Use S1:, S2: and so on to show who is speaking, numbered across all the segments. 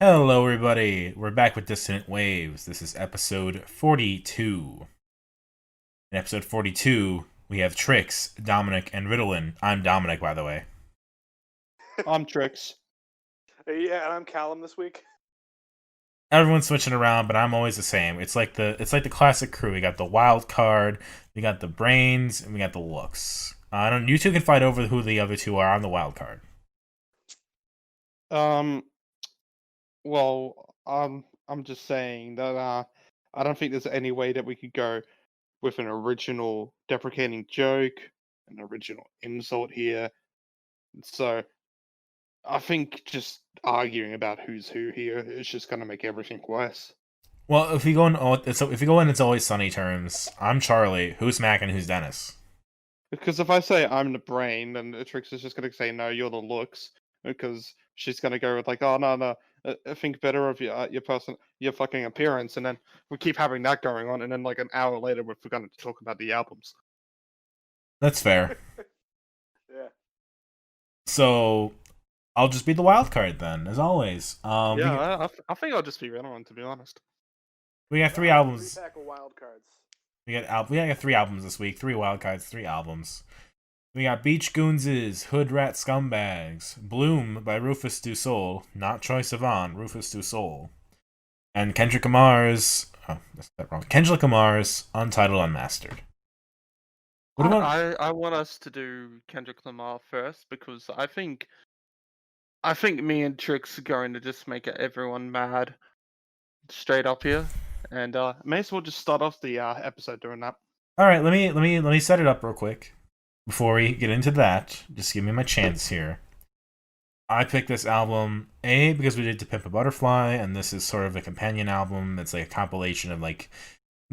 S1: Hello, everybody. We're back with Dissonant Waves. This is episode 42. In episode 42, we have Trix, Dominic, and Ritalin. I'm Dominic, by the way.
S2: I'm Trix.
S3: Yeah, and I'm Callum this week.
S1: Everyone's switching around, but I'm always the same. It's like the classic crew. We got the wild card, we got the brains, and we got the looks. I don't. You two can fight over who the other two are. I'm the wild card.
S2: I'm just saying that I don't think there's any way that we could go with an original deprecating joke, an original insult here. So I think just arguing about who's who here is just gonna make everything worse.
S1: Well, if we go in, it's always sunny terms. I'm Charlie. Who's Mac and who's Dennis?
S2: Because if I say I'm the brain, then Trix is just gonna say no, you're the looks. Because she's gonna go with like, oh no, think better of your fucking appearance, and then we keep having that going on, and then like an hour later we're forgotten to talk about the albums.
S1: That's fair.
S3: Yeah.
S1: So I'll just be the wild card then, as always.
S2: I think I'll just be relevant, to be honest.
S1: We got three albums.
S3: Three-pack of wild cards.
S1: We got three albums this week. 3 wild cards, 3 albums. We got Beach Goons' Hoodratscumbags, Bloom by RÜFÜS DU SOL, not Troye Sivan, RÜFÜS DU SOL, and Kendrick Lamar's Untitled, Unmastered.
S2: I want us to do Kendrick Lamar first because I think me and Trix are going to just make everyone mad straight up here, and may as well just start off the episode doing that.
S1: All right, let me set it up real quick. Before we get into that, just give me my chance here. I picked this album, A, because we did To Pimp a Butterfly, and this is sort of a companion album. It's like a compilation of like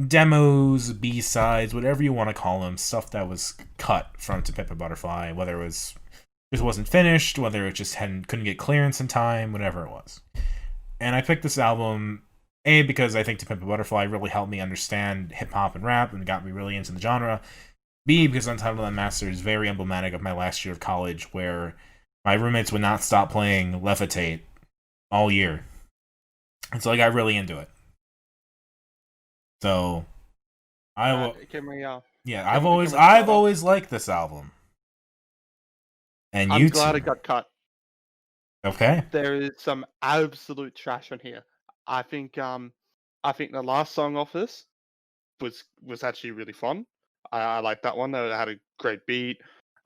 S1: demos, B-sides, whatever you want to call them, stuff that was cut from To Pimp a Butterfly, whether it was just wasn't finished, whether it just couldn't get clearance in time, whatever it was. And I picked this album, A, because I think To Pimp a Butterfly really helped me understand hip-hop and rap and got me really into the genre. B, because Untitled Unmastered is very emblematic of my last year of college, where my roommates would not stop playing Levitate all year. And so I got really into it. So I've always liked this album. And
S2: I'm glad it got cut.
S1: Okay.
S2: There is some absolute trash on here. I think the last song off this was actually really fun. I like that one. It had a great beat.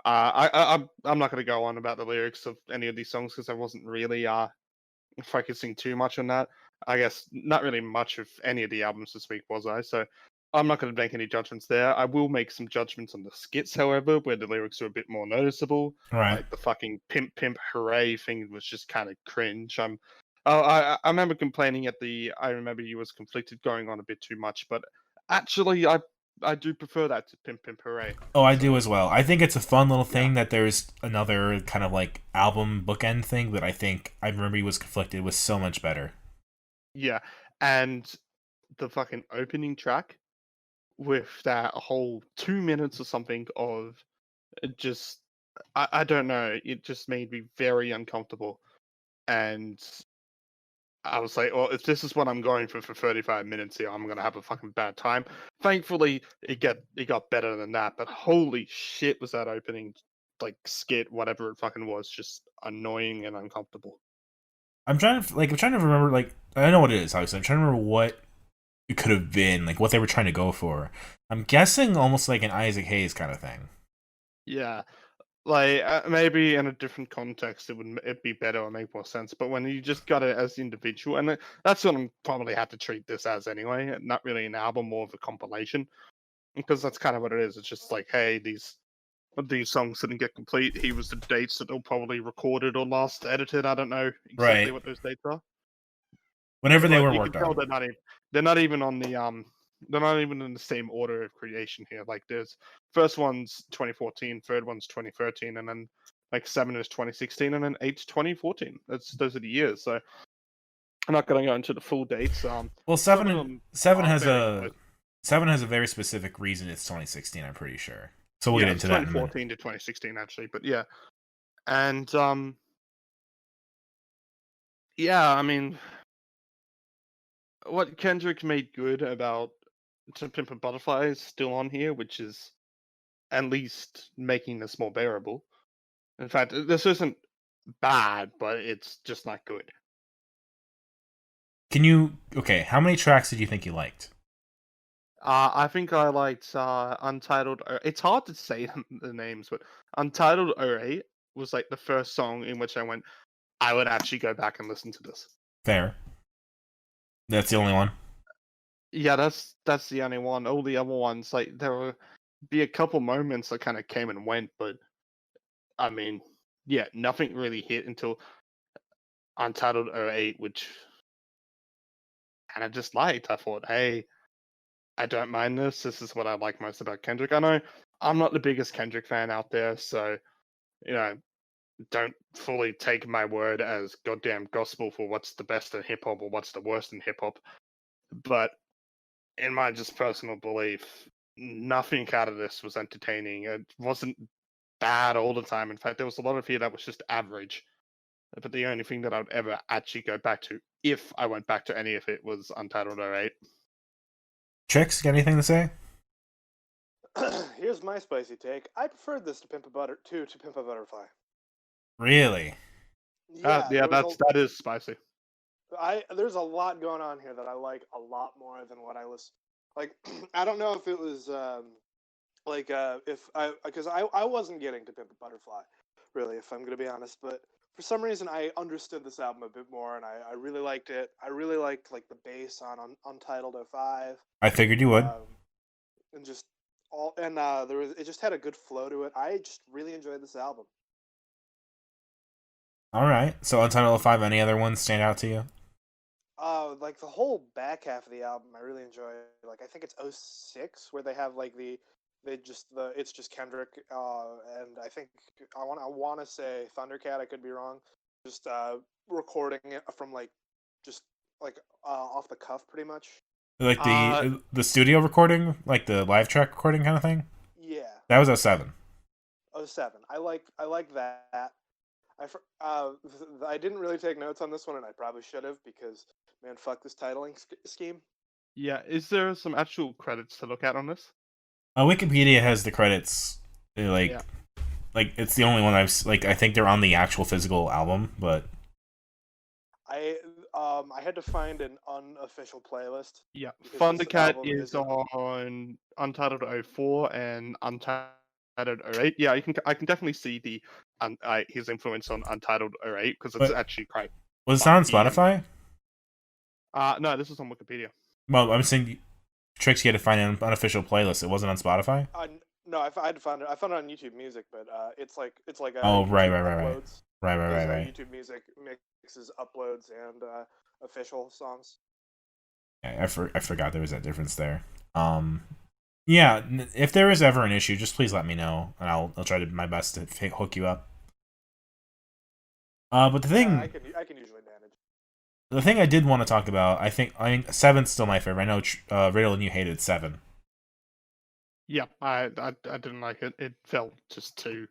S2: I'm not going to go on about the lyrics of any of these songs because I wasn't really focusing too much on that. I guess not really much of any of the albums this week, was I? So I'm not going to make any judgments there. I will make some judgments on the skits, however, where the lyrics are a bit more noticeable.
S1: Right.
S2: Like the fucking pimp hooray thing was just kind of cringe. I remember complaining at I remember you was conflicted going on a bit too much, but actually I do prefer that to Pimp Hooray.
S1: Oh, I do as well. I think it's a fun little thing that there's another kind of like album bookend thing, but I think I remember he was conflicted was so much better.
S2: Yeah, and the fucking opening track with that whole 2 minutes or something of just I don't know, it just made me very uncomfortable. And I was like, well, if this is what I'm going for 35 minutes here, I'm gonna have a fucking bad time. Thankfully, it got better than that. But holy shit, was that opening like skit, whatever it fucking was, just annoying and uncomfortable.
S1: I'm trying to remember. Like, I know what it is. Obviously, I'm trying to remember what it could have been, like what they were trying to go for. I'm guessing almost like an Isaac Hayes kind of thing.
S2: Yeah. Like maybe in a different context, it'd be better or make more sense. But when you just got it as individual, and that's what I'm probably had to treat this as anyway. Not really an album, more of a compilation, because that's kind of what it is. It's just like, hey, these songs didn't get complete. Here was the dates that they'll probably recorded or last edited. I don't know exactly what those dates are.
S1: Whenever they were
S2: you
S1: worked
S2: can tell
S1: on.
S2: they're not even on the they're not even in the same order of creation here. Like there's first one's 2014, third one's 2013, and then like 7 is 2016, and then 8's 2014. Those are the years. So I'm not going to go into the full dates.
S1: Well, seven has a very specific reason it's 2016. I'm pretty sure. So we'll get into that in a minute.
S2: 2014 to 2016 actually, but yeah, and yeah, I mean what Kendrick made good about To Pimp a Butterfly is still on here, which is at least making this more bearable. In fact, this isn't bad, but it's just not good.
S1: Okay, how many tracks did you think you liked?
S2: I think I liked Untitled. It's hard to say the names, but Untitled 08 was like the first song in which I went, I would actually go back and listen to this.
S1: Fair. That's the only one.
S2: Yeah, that's the only one. All the other ones, like there will be a couple moments that kind of came and went, but I mean, yeah, nothing really hit until Untitled 08, which kind of just liked. I thought, hey, I don't mind this. This is what I like most about Kendrick. I know I'm not the biggest Kendrick fan out there, so you know, don't fully take my word as goddamn gospel for what's the best in hip hop or what's the worst in hip hop. But in my just personal belief, nothing out of this was entertaining. It wasn't bad all the time. In fact, there was a lot of here that was just average. But the only thing that I would ever actually go back to, if I went back to any of it, was Untitled 08.
S1: Tricks, got anything to say?
S3: Here's my spicy take. I preferred this to Pimp a Butterfly.
S1: Really?
S3: Yeah,
S2: Yeah,
S3: there was
S2: that is spicy.
S3: there's a lot going on here that I like a lot more than what I listen. Like, I don't know if it was because I wasn't getting to Pimp a Butterfly, really, if I'm gonna be honest, but for some reason I understood this album a bit more and I really liked it. I really liked like the bass on Untitled 05.
S1: I figured you would.
S3: And just it just had a good flow to it. I just really enjoyed this album.
S1: Alright. So Untitled 05, any other ones stand out to you?
S3: Like the whole back half of the album, I really enjoy. Like I think it's 06 where they have like it's just Kendrick, and I think I want to say Thundercat. I could be wrong. Just recording it from just off the cuff, pretty much.
S1: Like the studio recording, like the live track recording kind of thing?
S3: Yeah.
S1: That was 07.
S3: 07. I like that. I didn't really take notes on this one, and I probably should have because man, fuck this titling scheme.
S2: Yeah, is there some actual credits to look at on this?
S1: Wikipedia has the credits.
S2: Yeah.
S1: Like it's the only one I think they're on the actual physical album, but
S3: I had to find an unofficial playlist.
S2: Yeah,
S3: because this
S2: Thundercat
S3: album
S2: is
S3: isn't-
S2: on Untitled 04 and Untitled 08. Yeah, I can definitely see the his influence on Untitled 08 because it's
S1: But-
S2: actually quite.
S1: was it on
S2: funky.
S1: Spotify?
S2: No, this is on Wikipedia.
S1: Well, I'm saying Tricks, you had to find an unofficial playlist. It wasn't on Spotify?
S3: No, I had to find it. I found it on YouTube Music, but it's like
S1: Oh,
S3: YouTube
S1: right.
S3: uploads.
S1: Right.
S3: YouTube Music mixes uploads and official songs.
S1: I forgot there was that difference there. Yeah, if there is ever an issue, just please let me know, and I'll try to my best to hook you up. But the thing,
S3: I can usually manage.
S1: the thing I did want to talk about, I mean, 7's still my favorite. I know Riddle and you hated 7.
S2: Yeah, I didn't like it. It felt just too.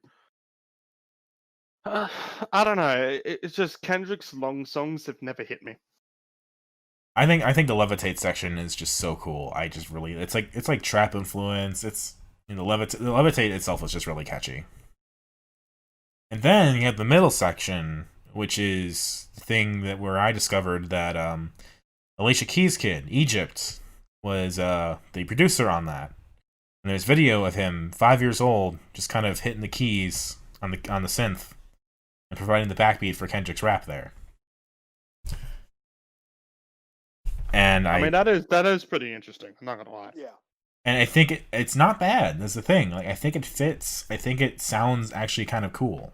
S2: I don't know. It's just Kendrick's long songs have never hit me.
S1: I think the Levitate section is just so cool. I just really it's like trap influence. It's the Levitate itself is just really catchy. And then you have the middle section, which is the thing where I discovered that Alicia Keys' kid, Egypt, was the producer on that. And there's video of him 5 years old, just kind of hitting the keys on the synth and providing the backbeat for Kendrick's rap there. And
S2: I mean that is pretty interesting. I'm not gonna lie.
S3: Yeah.
S1: And I think it's not bad. That's the thing. Like I think it fits. I think it sounds actually kind of cool.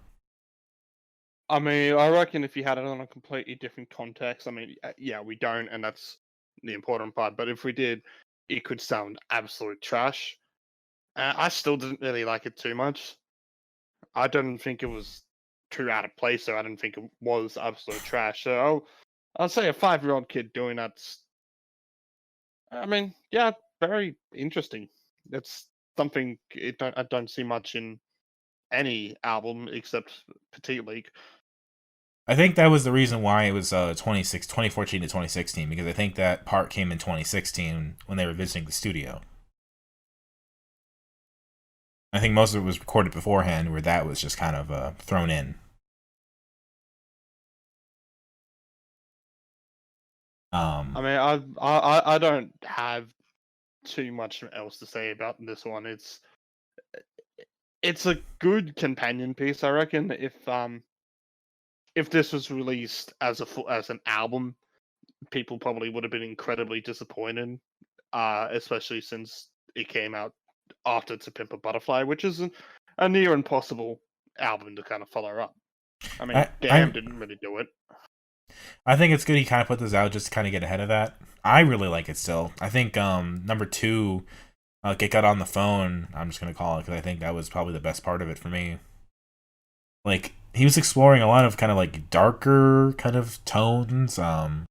S2: I mean, I reckon if you had it on a completely different context, I mean, yeah, we don't, and that's the important part. But if we did, it could sound absolute trash. I still didn't really like it too much. I don't think it was too out of place, so I didn't think it was absolute trash. So I'll say a 5-year-old kid doing that's. I mean, yeah, very interesting. It's something I don't see much in any album except Petite League.
S1: I think that was the reason why it was 2014 to 2016, because I think that part came in 2016 when they were visiting the studio. I think most of it was recorded beforehand, where that was just kind of thrown in.
S2: I mean, I don't have too much else to say about this one. It's a good companion piece, I reckon. If this was released as an album, people probably would have been incredibly disappointed, especially since it came out after To Pimp a Butterfly, which is a near impossible album to kind of follow up. I mean, Damn didn't really do it.
S1: I think it's good he kind of put this out just to kind of get ahead of that. I really like it still. I think number 2, Get Got on the Phone, I'm just going to call it, because I think that was probably the best part of it for me. Like, he was exploring a lot of kind of like darker kind of tones. Like,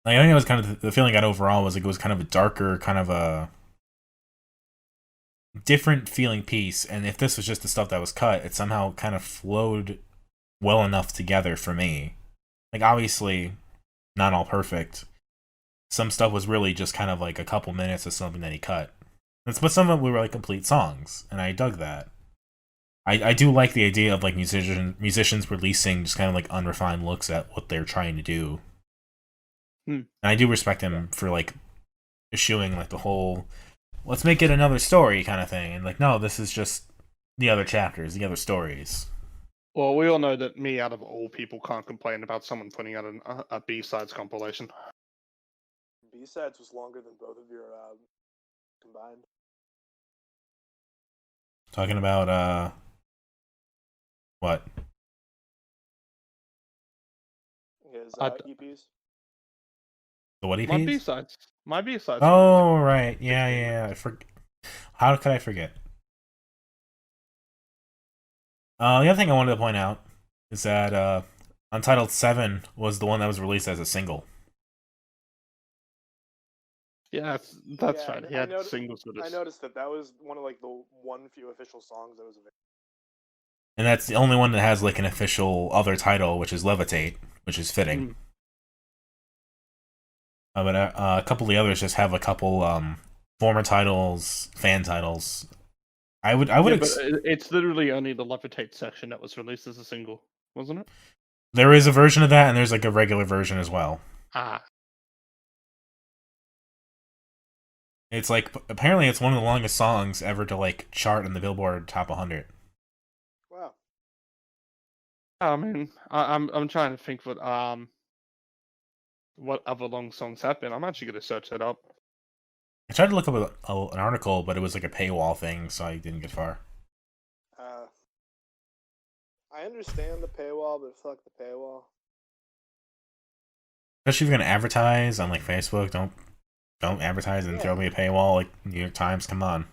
S1: I think it was kind of the feeling I got overall was like it was kind of a darker, kind of a different feeling piece. And if this was just the stuff that was cut, it somehow kind of flowed well enough together for me. Like, obviously, not all perfect. Some stuff was really just kind of like a couple minutes of something that he cut. But some of them were like complete songs, and I dug that. I do like the idea of like musicians releasing just kind of like unrefined looks at what they're trying to do. And I do respect him for like eschewing like the whole let's make it another story kind of thing, and like, no, this is just the other chapters, the other stories.
S2: Well, we all know that me, out of all people, can't complain about someone putting out a B-sides compilation.
S3: B-sides was longer than both of your combined.
S1: Talking about what?
S3: His EPs.
S1: The what EPs?
S2: My B-sides.
S1: Oh, right. Yeah. How could I forget? The other thing I wanted to point out is that Untitled 7 was the one that was released as a single.
S2: Yeah, that's right. He had singles with us.
S3: I noticed that was one of like the few official songs that was available.
S1: And that's the only one that has like an official other title, which is Levitate, which is fitting. But a couple of the others just have a couple former titles, fan titles. But
S2: it's literally only the Levitate section that was released as a single, wasn't it?
S1: There is a version of that, and there's like a regular version as well. It's like, apparently it's one of the longest songs ever to like chart in the Billboard Top 100.
S3: Wow.
S2: I mean, I'm trying to think what other long songs have been. I'm actually going to search that up.
S1: I tried to look up an article, but it was like a paywall thing, so I didn't get far.
S3: I understand the paywall, but fuck the paywall.
S1: Especially if you're gonna advertise on like Facebook, don't advertise and throw me a paywall like New York Times. Come on.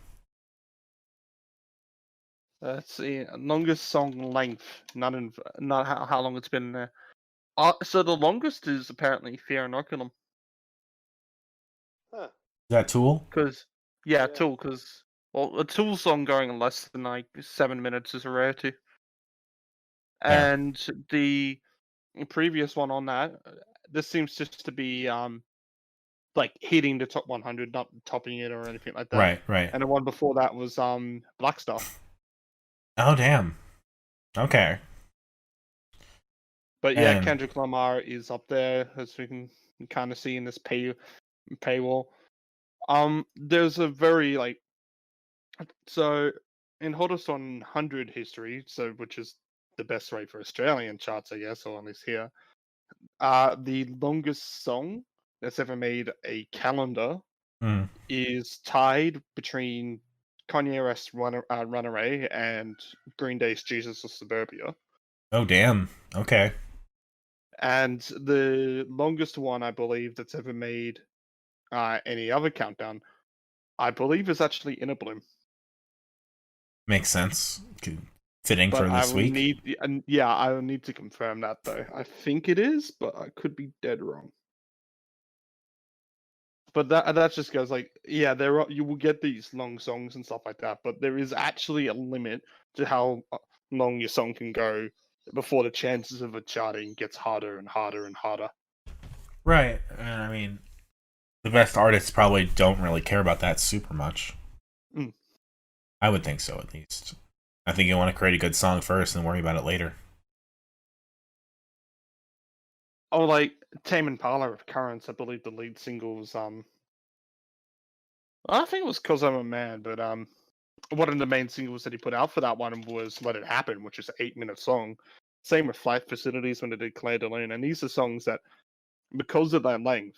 S2: Let's see, longest song length, not how long it's been there. So the longest is apparently Fear Inoculum.
S3: Huh.
S1: Is that Tool?
S2: Tool. Because a Tool song going less than like 7 minutes is a rarity. And the previous one on that, this seems just to be like hitting the top 100, not topping it or anything like that.
S1: Right.
S2: And the one before that was Black Star.
S1: Oh damn. Okay.
S2: But yeah, Kendrick Lamar is up there, as we can kind of see in this paywall. There's a very so in Hottest 100 history, which is the best way for Australian charts, I guess, or at least here. The longest song that's ever made a calendar is tied between Kanye West's Runaway and Green Day's Jesus of Suburbia.
S1: Oh damn. Okay.
S2: And the longest one, I believe, that's ever made any other countdown, I believe, is actually In a Bloom.
S1: Makes sense. Fitting for this week.
S2: I will need to confirm that though. I think it is, but I could be dead wrong. But that just goes like, yeah, you will get these long songs and stuff like that, but there is actually a limit to how long your song can go before the chances of it charting gets harder and harder and harder.
S1: Right, and I mean, the best artists probably don't really care about that super much.
S2: Mm.
S1: I would think so, at least. I think you want to create a good song first and worry about it later.
S2: Oh, like Tame Impala of Currents, I believe the lead single was I think it was "Cause I'm a Man," but one of the main singles that he put out for that one was "Let It Happen," which is an 8-minute song. Same with Flight Facilities when they did "Claire de Lune," and these are songs that, because of their length,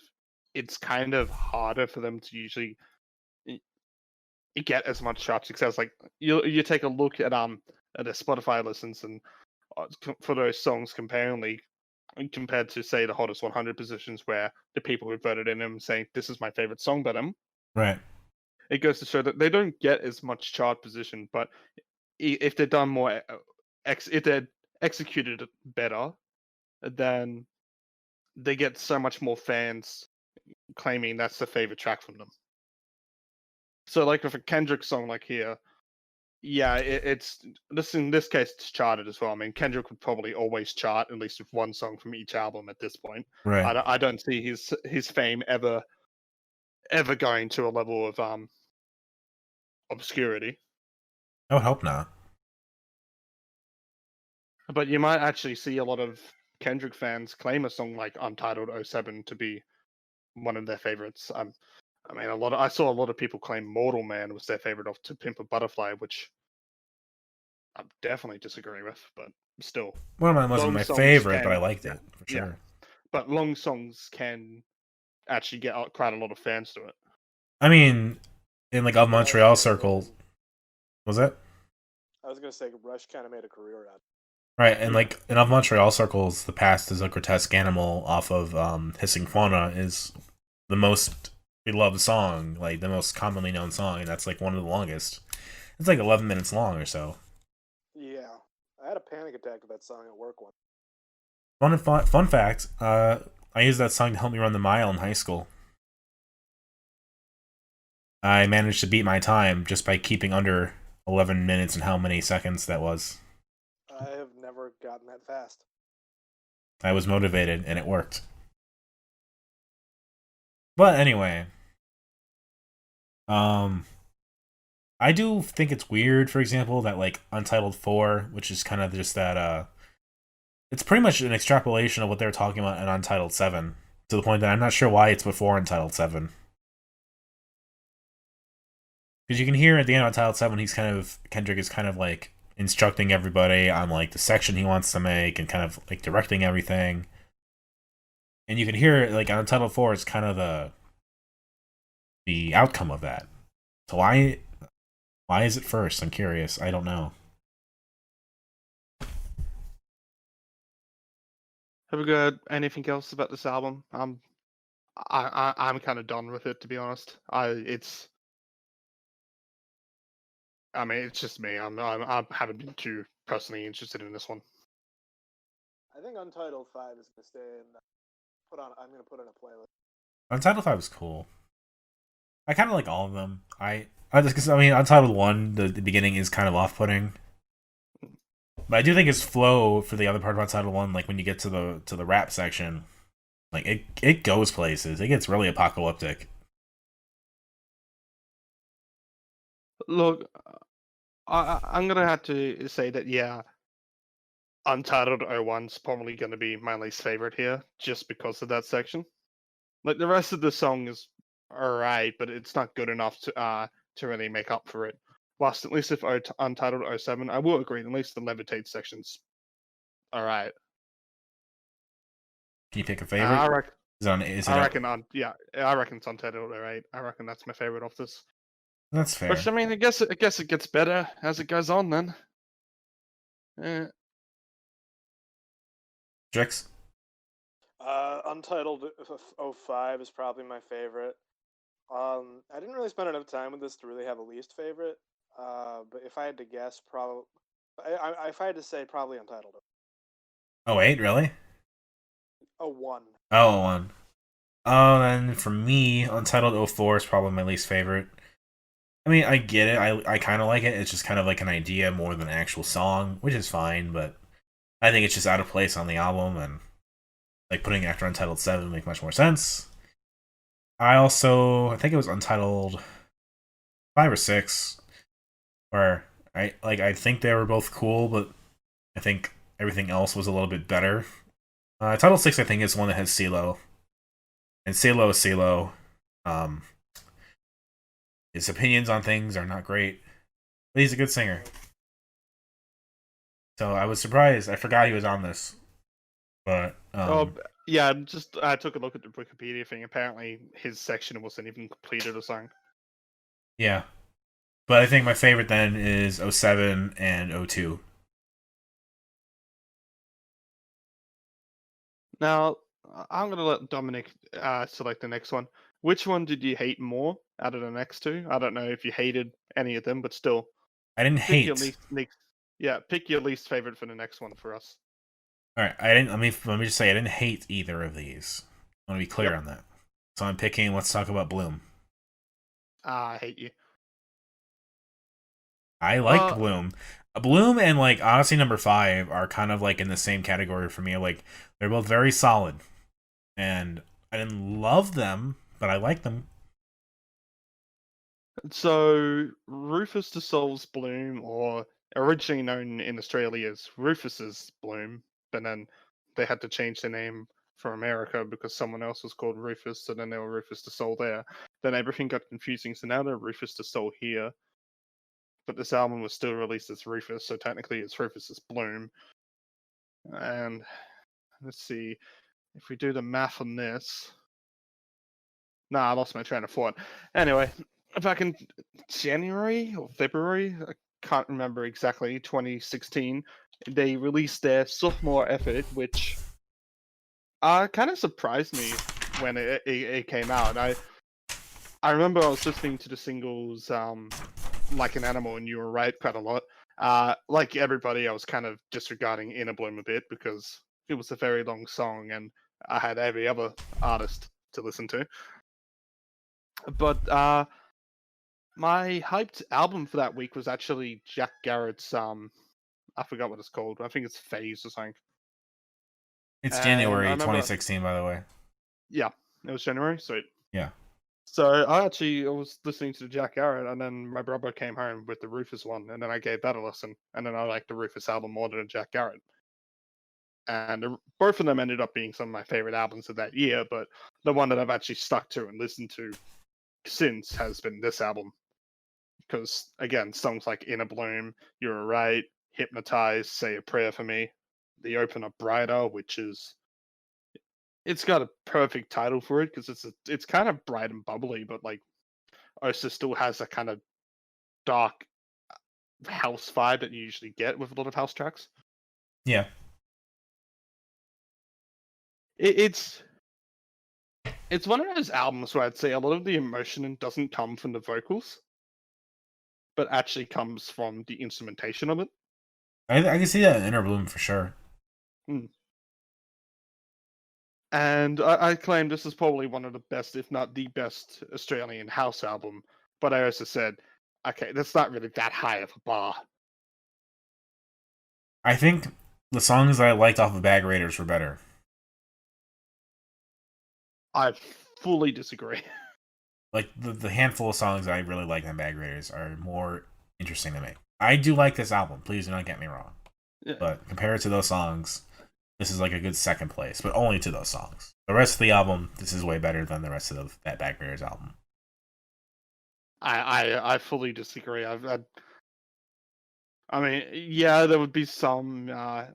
S2: it's kind of harder for them to usually get as much chart success. Like you take a look at the Spotify listens and for those songs compared to say the hottest 100 positions where the people who voted in them saying this is my favorite song by them.
S1: Right.
S2: It goes to show that they don't get as much chart position, but if they're done more, if they're executed better, then they get so much more fans claiming that's the favorite track from them. So, like with a Kendrick song like here, yeah, it's this in this case it's charted as well. I mean, Kendrick would probably always chart at least with one song from each album at this point.
S1: Right.
S2: I don't see his fame ever going to a level of obscurity.
S1: I would hope not.
S2: But you might actually see a lot of Kendrick fans claim a song like Untitled 07 to be one of their favorites. I mean, I saw a lot of people claim Mortal Man was their favorite off To Pimp a Butterfly, which I definitely disagree with, but still.
S1: Well, it wasn't my favorite, but I liked it, for sure.
S2: Yeah. But long songs can actually get quite a lot of fans to it.
S1: I mean, in like a Montreal circle, was it?
S3: I was gonna say Rush kind of made a career out of it.
S1: Right, and like in of Montreal circles, The Past is a Grotesque Animal off of Hissing Fauna is the most beloved song, like the most commonly known song, and that's like one of the longest. It's like 11 minutes long or so.
S3: Yeah, I had a panic attack with that song at work once.
S1: Fun fact, I used that song to help me run the mile in high school. I managed to beat my time just by keeping under 11 minutes and how many seconds that was.
S3: I have never gotten that fast.
S1: I was motivated and it worked. But anyway, I do think it's weird, for example, that like Untitled 4, which is kind of just that it's pretty much an extrapolation of what they were talking about in Untitled 7, to the point that I'm not sure why it's before Untitled 7. Because you can hear at the end of Untitled 7, Kendrick is kind of like instructing everybody on like the section he wants to make and kind of like directing everything. And you can hear like on Untitled 4 it's kind of the outcome of that. So why is it first? I'm curious. I don't know.
S2: Have we got anything else about this album? I'm kind of done with it, to be honest. It's just me. I haven't been too personally interested in this one.
S3: I think Untitled 5 is gonna stay in. I'm gonna put in a playlist.
S1: Untitled 5 is cool. I kind of like all of them. I mean, Untitled 1, the beginning is kind of off-putting. But I do think its flow for the other part of Untitled 1, like when you get to the rap section, like it goes places. It gets really apocalyptic.
S2: Look, I'm gonna have to say that yeah, Untitled 01's probably gonna be my least favorite here, just because of that section. Like the rest of the song is alright, but it's not good enough to really make up for it. Whilst at least if Untitled 07, I will agree, at least the Levitate section's alright.
S1: Can you pick a favorite?
S2: I reckon.
S1: I
S2: reckon it's Untitled 08. I reckon that's my favorite off this.
S1: That's fair.
S2: Which I mean, I guess it gets better as it goes on. Then.
S1: Drix?
S3: Untitled 05 is probably my favorite. I didn't really spend enough time with this to really have a least favorite. But if I had to guess, probably if I had to say, probably Untitled.
S1: 08, really?
S3: 01.
S1: Oh, 01. Oh, then for me, Untitled 04 is probably my least favorite. I mean, I get it. I kind of like it. It's just kind of like an idea more than an actual song, which is fine, but I think it's just out of place on the album, and like putting it after Untitled 7 would make much more sense. I think it was Untitled 5 or 6, where I think they were both cool, but I think everything else was a little bit better. Title 6, I think, is one that has CeeLo, and CeeLo is CeeLo. His opinions on things are not great, but he's a good singer. So I was surprised. I forgot he was on this, but
S2: yeah, I took a look at the Wikipedia thing. Apparently, his section wasn't even completed or something.
S1: yeah. But I think my favorite then is 07 and 02.
S2: Now, I'm gonna let Dominic select the next one. Which one did you hate more out of the next two? I don't know if you hated any of them, but still,
S1: I didn't
S2: pick your
S1: hate.
S2: pick your least favorite for the next one for us.
S1: All right, I didn't. Let me just say I didn't hate either of these. I want to be clear on that. So I'm picking. Let's talk about Bloom.
S2: I hate you.
S1: I liked Bloom. Bloom and like Odyssey number 5 are kind of like in the same category for me. Like they're both very solid, and I didn't love them, but I like them.
S2: So, RÜFÜS DU SOL's Bloom, or originally known in Australia as Rufus's Bloom, but then they had to change the name for America because someone else was called Rufus, so then they were RÜFÜS DU SOL there. Then everything got confusing, so now they're RÜFÜS DU SOL here. But this album was still released as Rufus, so technically it's Rufus's Bloom. And let's see, if we do the math on this. Nah, I lost my train of thought. Anyway, back in January or February, I can't remember exactly, 2016, they released their sophomore effort, which kind of surprised me when it came out. I remember I was listening to the singles Like an Animal and You Were Right quite a lot. Like everybody, I was kind of disregarding Inner Bloom a bit because it was a very long song and I had every other artist to listen to. But my hyped album for that week was actually Jack Garrett's I forgot what it's called. I think it's Phase or something.
S1: It's
S2: And
S1: January
S2: I remember,
S1: 2016, by the way.
S2: yeah, it was January. Sweet.
S1: Yeah.
S2: So I was listening to Jack Garrett, and then my brother came home with the Rufus one, and then I gave that a listen, and then I liked the Rufus album more than the Jack Garrett. And both of them ended up being some of my favorite albums of that year, but the one that I've actually stuck to and listened to since has been this album. Because again, songs like Inner Bloom, You're Right, Hypnotize, Say a Prayer for Me, the opener Brighter, which is it's got a perfect title for it because it's kind of bright and bubbly, but like Osa still has a kind of dark house vibe that you usually get with a lot of house tracks.
S1: Yeah.
S2: It's one of those albums where I'd say a lot of the emotion doesn't come from the vocals, but actually comes from the instrumentation of it.
S1: I can see that in Inner Bloom for sure.
S2: And I claim this is probably one of the best, if not the best, Australian house album. But I also said, okay, that's not really that high of a bar.
S1: I think the songs that I liked off of Bag Raiders were better.
S2: I fully disagree.
S1: Like the handful of songs I really like on Bag Raiders are more interesting to me. I do like this album. Please do not get me wrong.
S2: Yeah.
S1: But compared to those songs, this is like a good second place, but only to those songs. The rest of the album, this is way better than the rest of that Bag Raiders album.
S2: I fully disagree. I mean, yeah, there would be some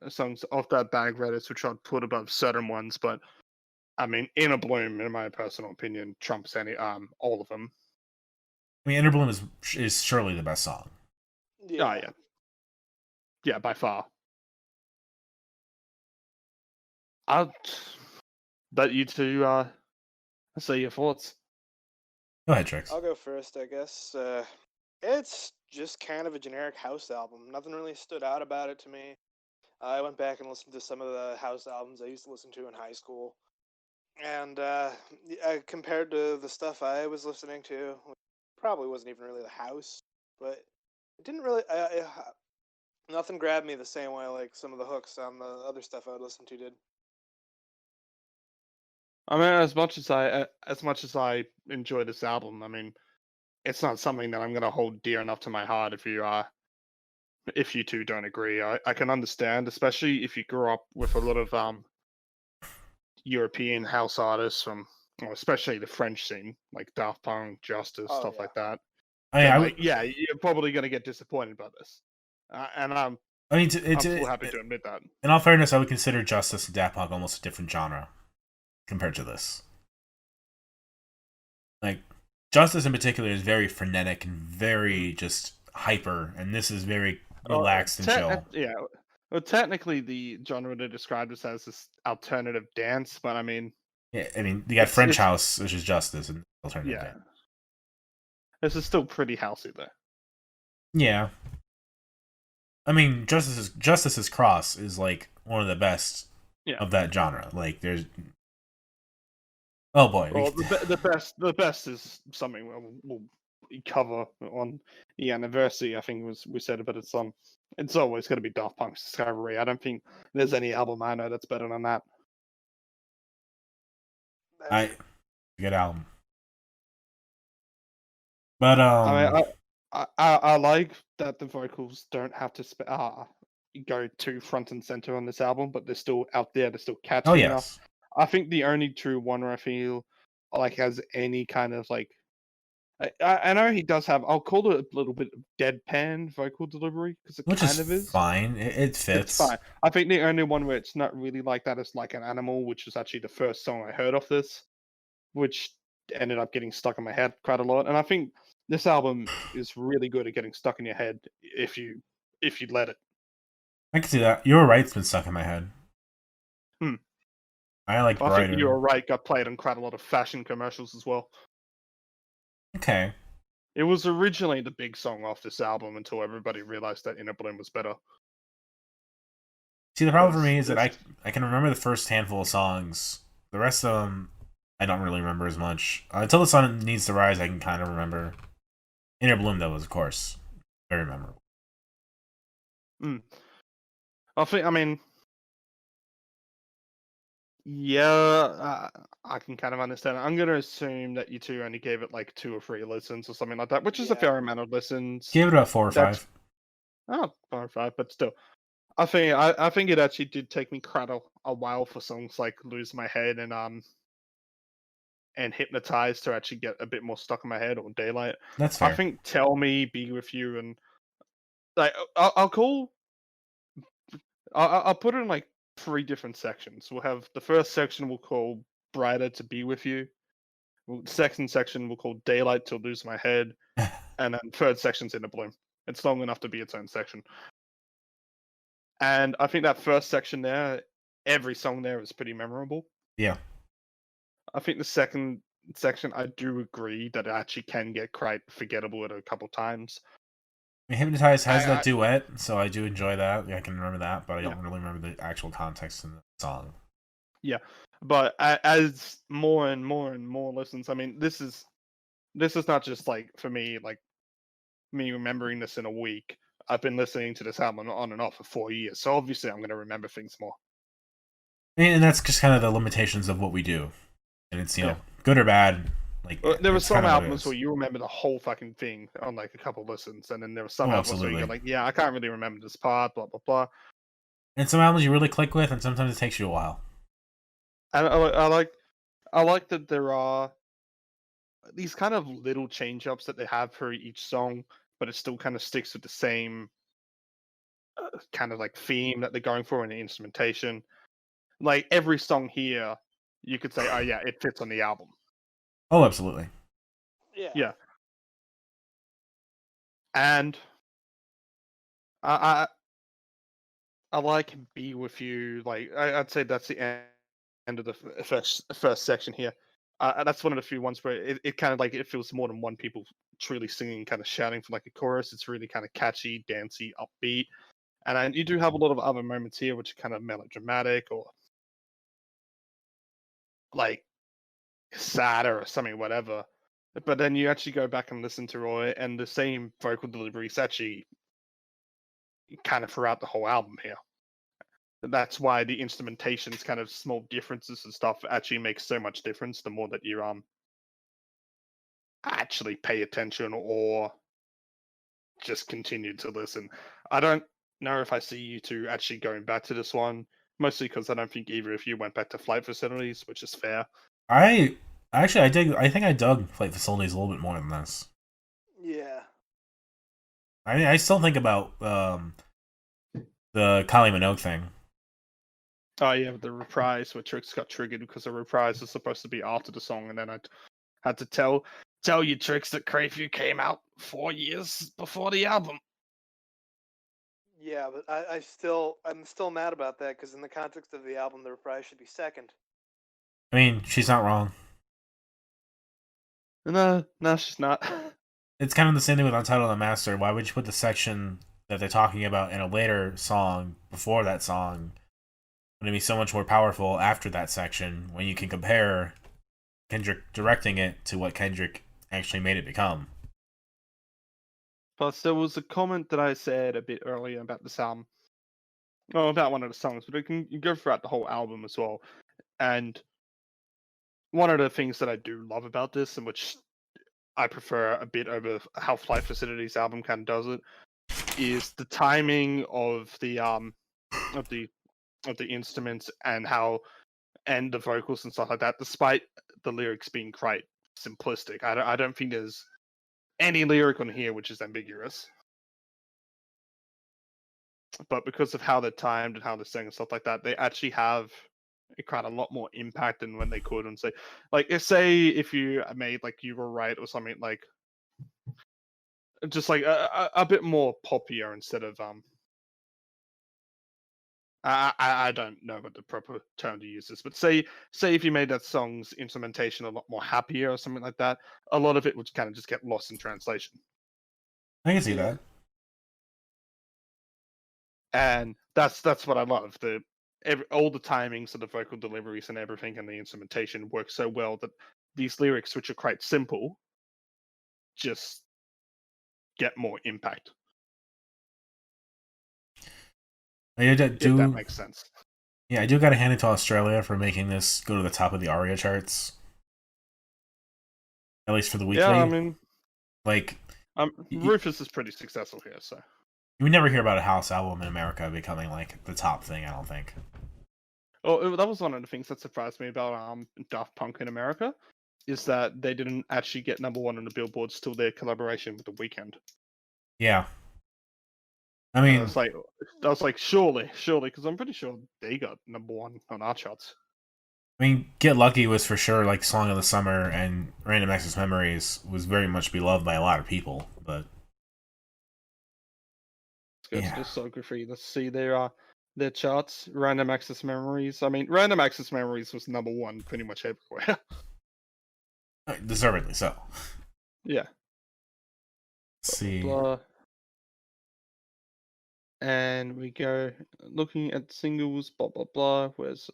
S2: songs off that Bag Raiders which I'd put above certain ones, but I mean, Inner Bloom, in my personal opinion, trumps any all of them.
S1: I mean, Inner Bloom is surely the best song.
S2: Yeah. Oh, yeah, by far. I'll let you two say your thoughts.
S1: Go ahead, Trix.
S3: I'll go first, I guess. It's just kind of a generic house album. Nothing really stood out about it to me. I went back and listened to some of the house albums I used to listen to in high school. And compared to the stuff I was listening to, probably wasn't even really the house, but it didn't really. Nothing grabbed me the same way like some of the hooks on the other stuff I would listen to did.
S2: I mean, as much as I enjoy this album, I mean, it's not something that I'm gonna hold dear enough to my heart if you two don't agree. I can understand, especially if you grew up with a lot of European house artists from, well, especially the French scene, like Daft Punk, Justice,
S3: Oh,
S2: stuff
S3: yeah.
S2: like that.
S1: I mean,
S2: Then,
S1: I
S2: like,
S1: would.
S2: yeah, you're probably gonna get disappointed by this, and I'm
S1: I mean,
S2: full happy to admit that.
S1: in all fairness, I would consider Justice and Daft Punk almost a different genre compared to this. Like, Justice in particular is very frenetic and very just hyper, and this is very relaxed and chill.
S2: Yeah. Well, technically, the genre they described this as this alternative dance, but I mean,
S1: Yeah, I mean, you got French House, which is Justice, and alternative
S2: yeah,
S1: dance.
S2: this is still pretty housey though.
S1: Yeah. I mean, Justice's Cross is like one of the best of that genre. Like, there's. Oh boy.
S2: Well, the best is something we'll cover on the anniversary. I think we said, but it's always going to be Daft Punk's Discovery. I don't think there's any album I know that's better than that.
S1: Good album. But
S2: I mean, I like that the vocals don't have to go too front and center on this album, but they're still out there. They're still catchy enough. I think the only true one where I feel like has any kind of like, I know he does have. I'll call it a little bit of deadpan vocal delivery because it
S1: which
S2: kind of is
S1: fine. It fits.
S2: It's fine. I think the only one where it's not really like that is Like an Animal, which is actually the first song I heard off this, which ended up getting stuck in my head quite a lot. And I think this album is really good at getting stuck in your head if you let it.
S1: I can see that. You're Right's been stuck in my head. I like Brighter.
S2: I think You're Right got played on quite a lot of fashion commercials as well.
S1: Okay.
S2: It was originally the big song off this album until everybody realized that Inner Bloom was better.
S1: See, the problem for me is that I can remember the first handful of songs. The rest of them, I don't really remember as much. Until the Sun Needs to Rise, I can kind of remember. Inner Bloom, though, was, of course, very memorable.
S2: I mean, yeah, I can kind of understand. I'm going to assume that you two only gave it like 2 or 3 listens or something like that, which is a fair amount of listens.
S1: Give it about 4 or 5.
S2: Oh, 4 or 5, but still. I think it actually did take me quite a while for songs like Lose My Head and Hypnotize to actually get a bit more stuck in my head, or Daylight.
S1: That's fair.
S2: I think Tell Me, Be With You, and like I'll put it in like 3 different sections. We'll have the first section we'll call Brighter to Be With You. Second section we'll call Daylight to Lose My Head, and then third section's Inner Bloom. It's long enough to be its own section. And I think that first section there, every song there is pretty memorable.
S1: Yeah.
S2: I think the second section, I do agree that it actually can get quite forgettable at a couple times.
S1: I mean, Hypnotize has that duet, so I do enjoy that. I can remember that, but I don't really remember the actual context in the song.
S2: Yeah, but as more and more and more listens, I mean, this is not just like for me, like me remembering this in a week. I've been listening to this album on and off for 4 years, so obviously I'm going to remember things more.
S1: And that's just kind of the limitations of what we do, and it's good or bad. Like
S2: there were some albums where you remember the whole fucking thing on like a couple listens, and then there were some albums where you're like, yeah, I can't really remember this part, blah blah blah.
S1: And some albums you really click with, and sometimes it takes you a while.
S2: And I like that there are these kind of little change ups that they have for each song, but it still kind of sticks with the same kind of like theme that they're going for in the instrumentation. Like every song here, you could say, oh yeah, it fits on the album.
S1: Oh, absolutely.
S2: Yeah. And I like Be With You. Like I'd say that's the end of the first section here. That's one of the few ones where it kind of like it feels more than one people truly singing, kind of shouting for like a chorus. It's really kind of catchy, dancey, upbeat, and you do have a lot of other moments here which are kind of melodramatic or like sadder or something, whatever. But then you actually go back and listen to Roy, and the same vocal delivery is actually kind of throughout the whole album here. That's why the instrumentation's kind of small differences and stuff actually makes so much difference the more that you actually pay attention or just continue to listen. I don't know if I see you two actually going back to this one, mostly because I don't think either of you went back to Flight Facilities, which is fair.
S1: I think I dug Flight Facilities a little bit more than this.
S3: Yeah.
S1: I still think about the Kylie Minogue thing.
S2: Oh yeah, the reprise where Tricks got triggered because the reprise is supposed to be after the song, and then I had to tell you Tricks that Crayview came out 4 years before the album.
S3: Yeah, but I'm still mad about that because in the context of the album, the reprise should be second.
S1: I mean, she's not wrong.
S2: No, she's not.
S1: It's kind of the same thing with Untitled Unmastered. Why would you put the section that they're talking about in a later song before that song? Would it be so much more powerful after that section when you can compare Kendrick directing it to what Kendrick actually made it become?
S2: Plus, there was a comment that I said a bit earlier about this album. Well, about one of the songs, but you go throughout the whole album as well. And one of the things that I do love about this, and which I prefer a bit over how Flight Facilities album kind of does it, is the timing of the instruments and the vocals and stuff like that. Despite the lyrics being quite simplistic, I don't think there's any lyric on here which is ambiguous. But because of how they're timed and how they're sang and stuff like that, they actually have kind of a lot more impact than when they could and say, like, say if you made like You Were Right or something like, just like a bit more poppier instead of I don't know what the proper term to use is, but say if you made that song's instrumentation a lot more happier or something like that, a lot of it would kind of just get lost in translation.
S1: I can see that.
S2: And that's what I love. All the timings of the vocal deliveries and everything and the instrumentation work so well that these lyrics, which are quite simple, just get more impact. If that makes sense.
S1: Yeah, I do gotta hand it to Australia for making this go to the top of the ARIA charts. At least for the weekly.
S2: Yeah, I mean,
S1: like,
S2: RÜFÜS is pretty successful here, so
S1: you would never hear about a house album in America becoming like the top thing, I don't think.
S2: Oh, that was one of the things that surprised me about Daft Punk in America, is that they didn't actually get #1 on the Billboards till their collaboration with The Weeknd.
S1: Yeah. I mean,
S2: I was like, surely, because I'm pretty sure they got #1 on our charts.
S1: I mean, Get Lucky was for sure like Song of the Summer, and Random Access Memories was very much beloved by a lot of people, but
S2: It's just so good for you to see their charts. Random Access Memories. I mean, Random Access Memories was #1 pretty much everywhere.
S1: Deservedly so.
S2: Yeah.
S1: Let's see.
S2: Blah. And we go looking at singles. Blah blah blah. Where's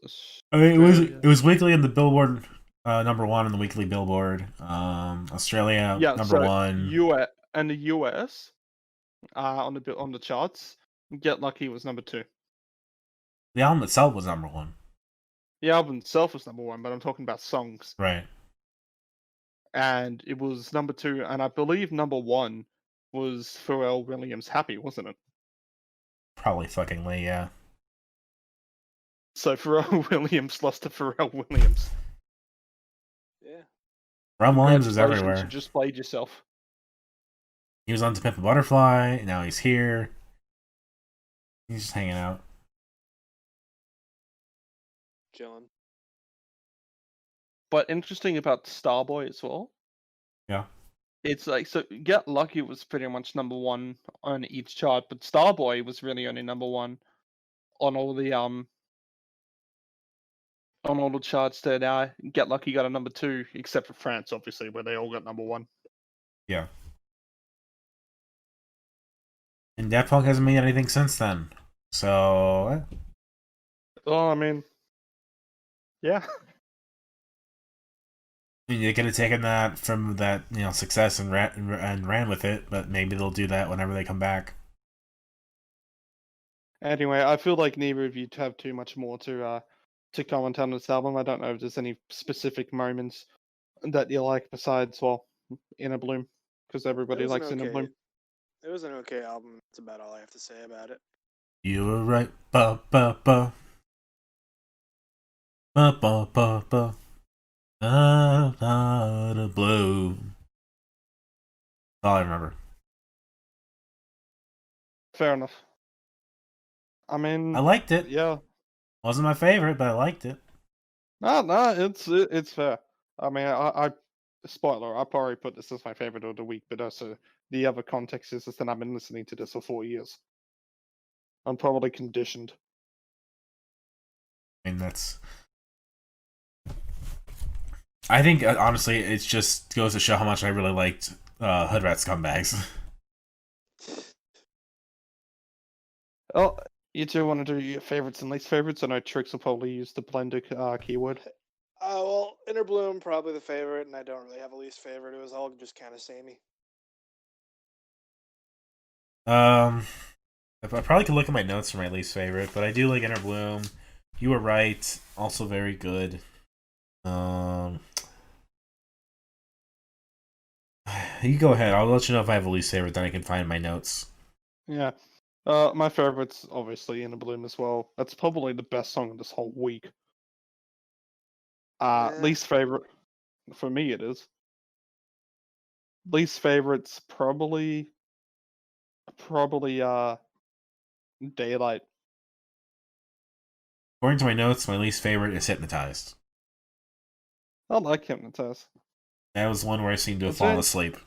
S1: I mean, it was weekly in the Billboard, #1 on the weekly Billboard. Australia, #1.
S2: US and the US, on the charts. Get Lucky was #2.
S1: The album itself was #1.
S2: The album itself was #1, but I'm talking about songs.
S1: Right.
S2: And it was #2, and I believe #1 was Pharrell Williams' Happy, wasn't it?
S1: Probably fuckingly, yeah.
S2: So Pharrell Williams lost to Pharrell Williams.
S3: Yeah.
S1: Pharrell Williams is everywhere.
S2: You just played yourself.
S1: He was on To Pimp a Butterfly, and now he's here. He's just hanging out.
S3: Chilling.
S2: But interesting about Starboy as well.
S1: Yeah.
S2: It's like, so Get Lucky was pretty much #1 on each chart, but Starboy was really only #1 on all the charts that Get Lucky got a #2, except for France, obviously, where they all got #1.
S1: Yeah. And Daft Punk hasn't made anything since then. So.
S2: Well, I mean, yeah.
S1: They could have taken that from that success and ran with it, but maybe they'll do that whenever they come back.
S2: Anyway, I feel like neither of you have too much more to comment on this album. I don't know if there's any specific moments that you like besides, well, Inner Bloom, because
S3: It
S2: everybody
S3: was an
S2: likes Inner
S3: okay.
S2: Bloom.
S3: It was an okay album. That's about all I have to say about it.
S1: You were right. Ba ba ba. Ba ba ba ba. The blue. All I remember.
S2: Fair enough. I mean,
S1: I liked it.
S2: yeah.
S1: Wasn't my favorite, but I liked it.
S2: No, it's fair. I mean, I spoiler, I probably put this as my favorite of the week, but also the other context is that I've been listening to this for 4 years. I'm probably conditioned.
S1: I mean, that's. I think honestly, it just goes to show how much I really liked Hoodratscumbags.
S2: Oh, you two want to do your favorites and least favorites? I know Tricks will probably use the blended keyword.
S3: Well, Inner Bloom probably the favorite, and I don't really have a least favorite. It was all just kind of samey.
S1: I probably could look at my notes for my least favorite, but I do like Inner Bloom. You were right. Also very good. You go ahead. I'll let you know if I have a least favorite. Then I can find my notes.
S2: Yeah. My favorite's obviously Inner Bloom as well. That's probably the best song of this whole week.
S3: Yeah.
S2: Least favorite for me it is. Least favorite's probably Daylight.
S1: According to my notes, my least favorite is Hypnotized.
S2: I like Hypnotize.
S1: That was one where I seemed to have
S2: That's
S1: fallen
S2: it.
S1: asleep.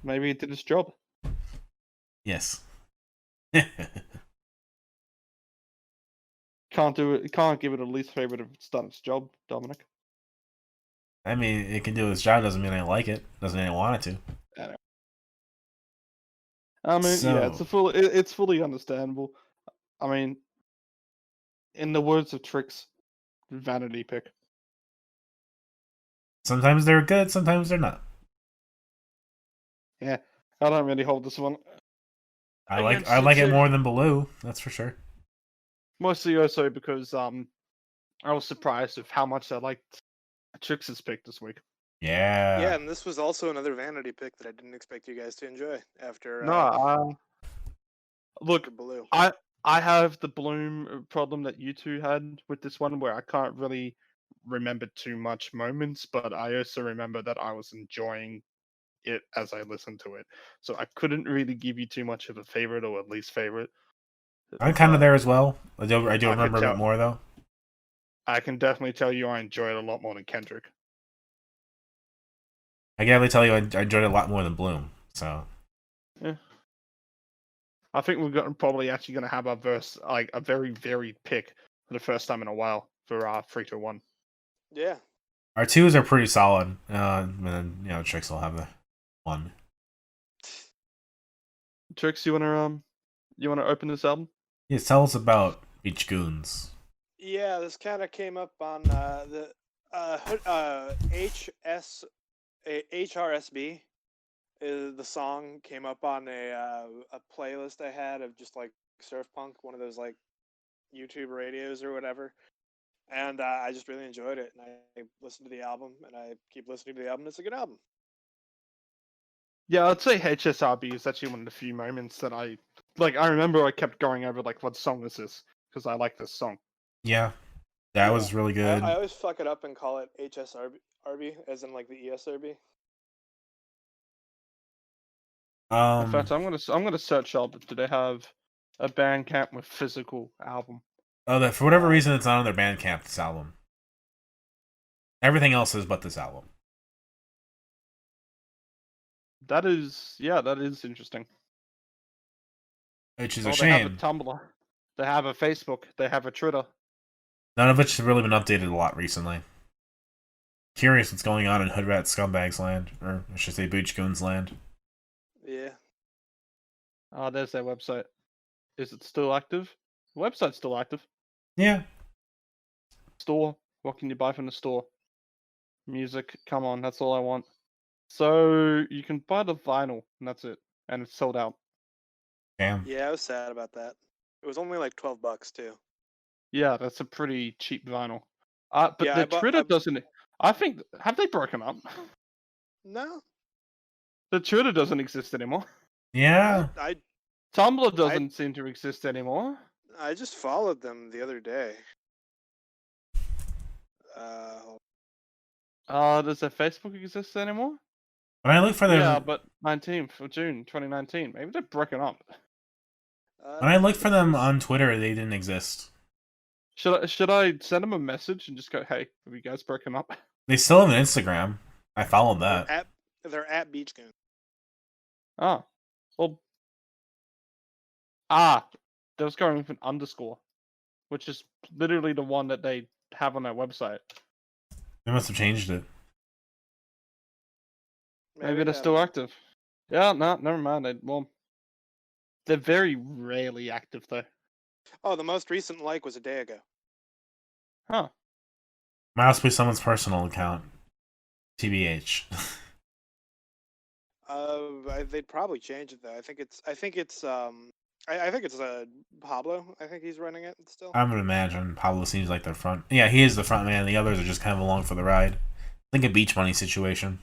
S2: Maybe it did its job.
S1: Yes.
S2: Can't do it. Can't give it a least favorite if it's done its job, Dominic.
S1: I mean, it can do its job. Doesn't mean I like it. Doesn't mean I want it to.
S2: Anyway. I mean, yeah, it's fully understandable. I mean, in the words of Tricks, vanity pick.
S1: Sometimes they're good. Sometimes they're not.
S2: Yeah, I don't really hold this one.
S1: I like it more than Blue. That's for sure.
S2: Mostly also because I was surprised of how much I liked Tricks' pick this week.
S1: Yeah.
S3: Yeah, and this was also another vanity pick that I didn't expect you guys to enjoy after.
S2: Look,
S3: Blue.
S2: I have the Bloom problem that you two had with this one, where I can't really remember too much moments, but I also remember that I was enjoying it as I listened to it. So I couldn't really give you too much of a favorite or at least favorite.
S1: I'm kind of there as well. I do
S2: I
S1: remember a bit more though.
S2: I can definitely tell you I enjoy it a lot more than Kendrick.
S1: I can definitely tell you I enjoyed it a lot more than Bloom. So
S2: yeah. I think we're probably actually going to have our verse, like a very varied pick for the first time in a while for our 3-2-1.
S3: Yeah.
S1: Our twos are pretty solid. And then Tricks will have the one.
S2: Tricks, you wanna open this album?
S1: Yes, tell us about Beach Goons.
S3: Yeah, this kind of came up on the HRSB. The song came up on a playlist I had of just like surf punk, one of those like YouTube radios or whatever, and I just really enjoyed it. And I listened to the album, and I keep listening to the album. It's a good album.
S2: Yeah, I'd say HSRB is actually one of the few moments that I remember I kept going over like, what song is this? Because I like this song.
S1: Yeah, that was really good.
S3: I always fuck it up and call it HSRB, as in like the ESRB.
S2: In fact, I'm gonna search up. Do they have a Bandcamp with physical album?
S1: Oh, for whatever reason, it's not on their Bandcamp. This album. Everything else is but this album.
S2: That is interesting.
S1: Which is a
S2: They have a
S1: shame.
S2: Tumblr. They have a Facebook. They have a Twitter.
S1: None of which has really been updated a lot recently. Curious what's going on in Hoodratscumbags land, or I should say Beach Goons land.
S3: Yeah.
S2: There's their website. Is it still active? The website's still active.
S1: Yeah.
S2: Store. What can you buy from the store? Music. Come on, that's all I want. So you can buy the vinyl, and that's it. And it's sold out.
S1: Damn.
S3: Yeah, I was sad about that. It was only like $12 too.
S2: Yeah, that's a pretty cheap vinyl. But
S3: Yeah,
S2: the
S3: I bought.
S2: Twitter doesn't. I think have they broken up?
S3: No,
S2: The Twitter doesn't exist anymore.
S1: Yeah.
S3: I
S2: Tumblr doesn't seem to exist anymore.
S3: I just followed them the other day.
S2: Does their Facebook exist anymore?
S1: When I look for them,
S2: Yeah, but 19th of June 2019. Maybe they're broken up.
S1: when I looked for them on Twitter, they didn't exist.
S2: Should I send them a message and just go, "Hey, have you guys broken up?"
S1: They still have an Instagram. I followed that.
S3: They're at Beach Goons.
S2: Ah, well, they was going with an underscore, which is literally the one that they have on their website.
S1: They must have changed it.
S2: Maybe they're still active. Yeah, no, never mind. Well, they're very rarely active though.
S3: Oh, the most recent like was a day ago.
S2: Huh.
S1: Might also be someone's personal account. TBH.
S3: They'd probably change it though. I think it's Pablo. I think he's running it still.
S1: I would imagine Pablo seems like the front. Yeah, he is the front man. The others are just kind of along for the ride. I think a Beach Money situation.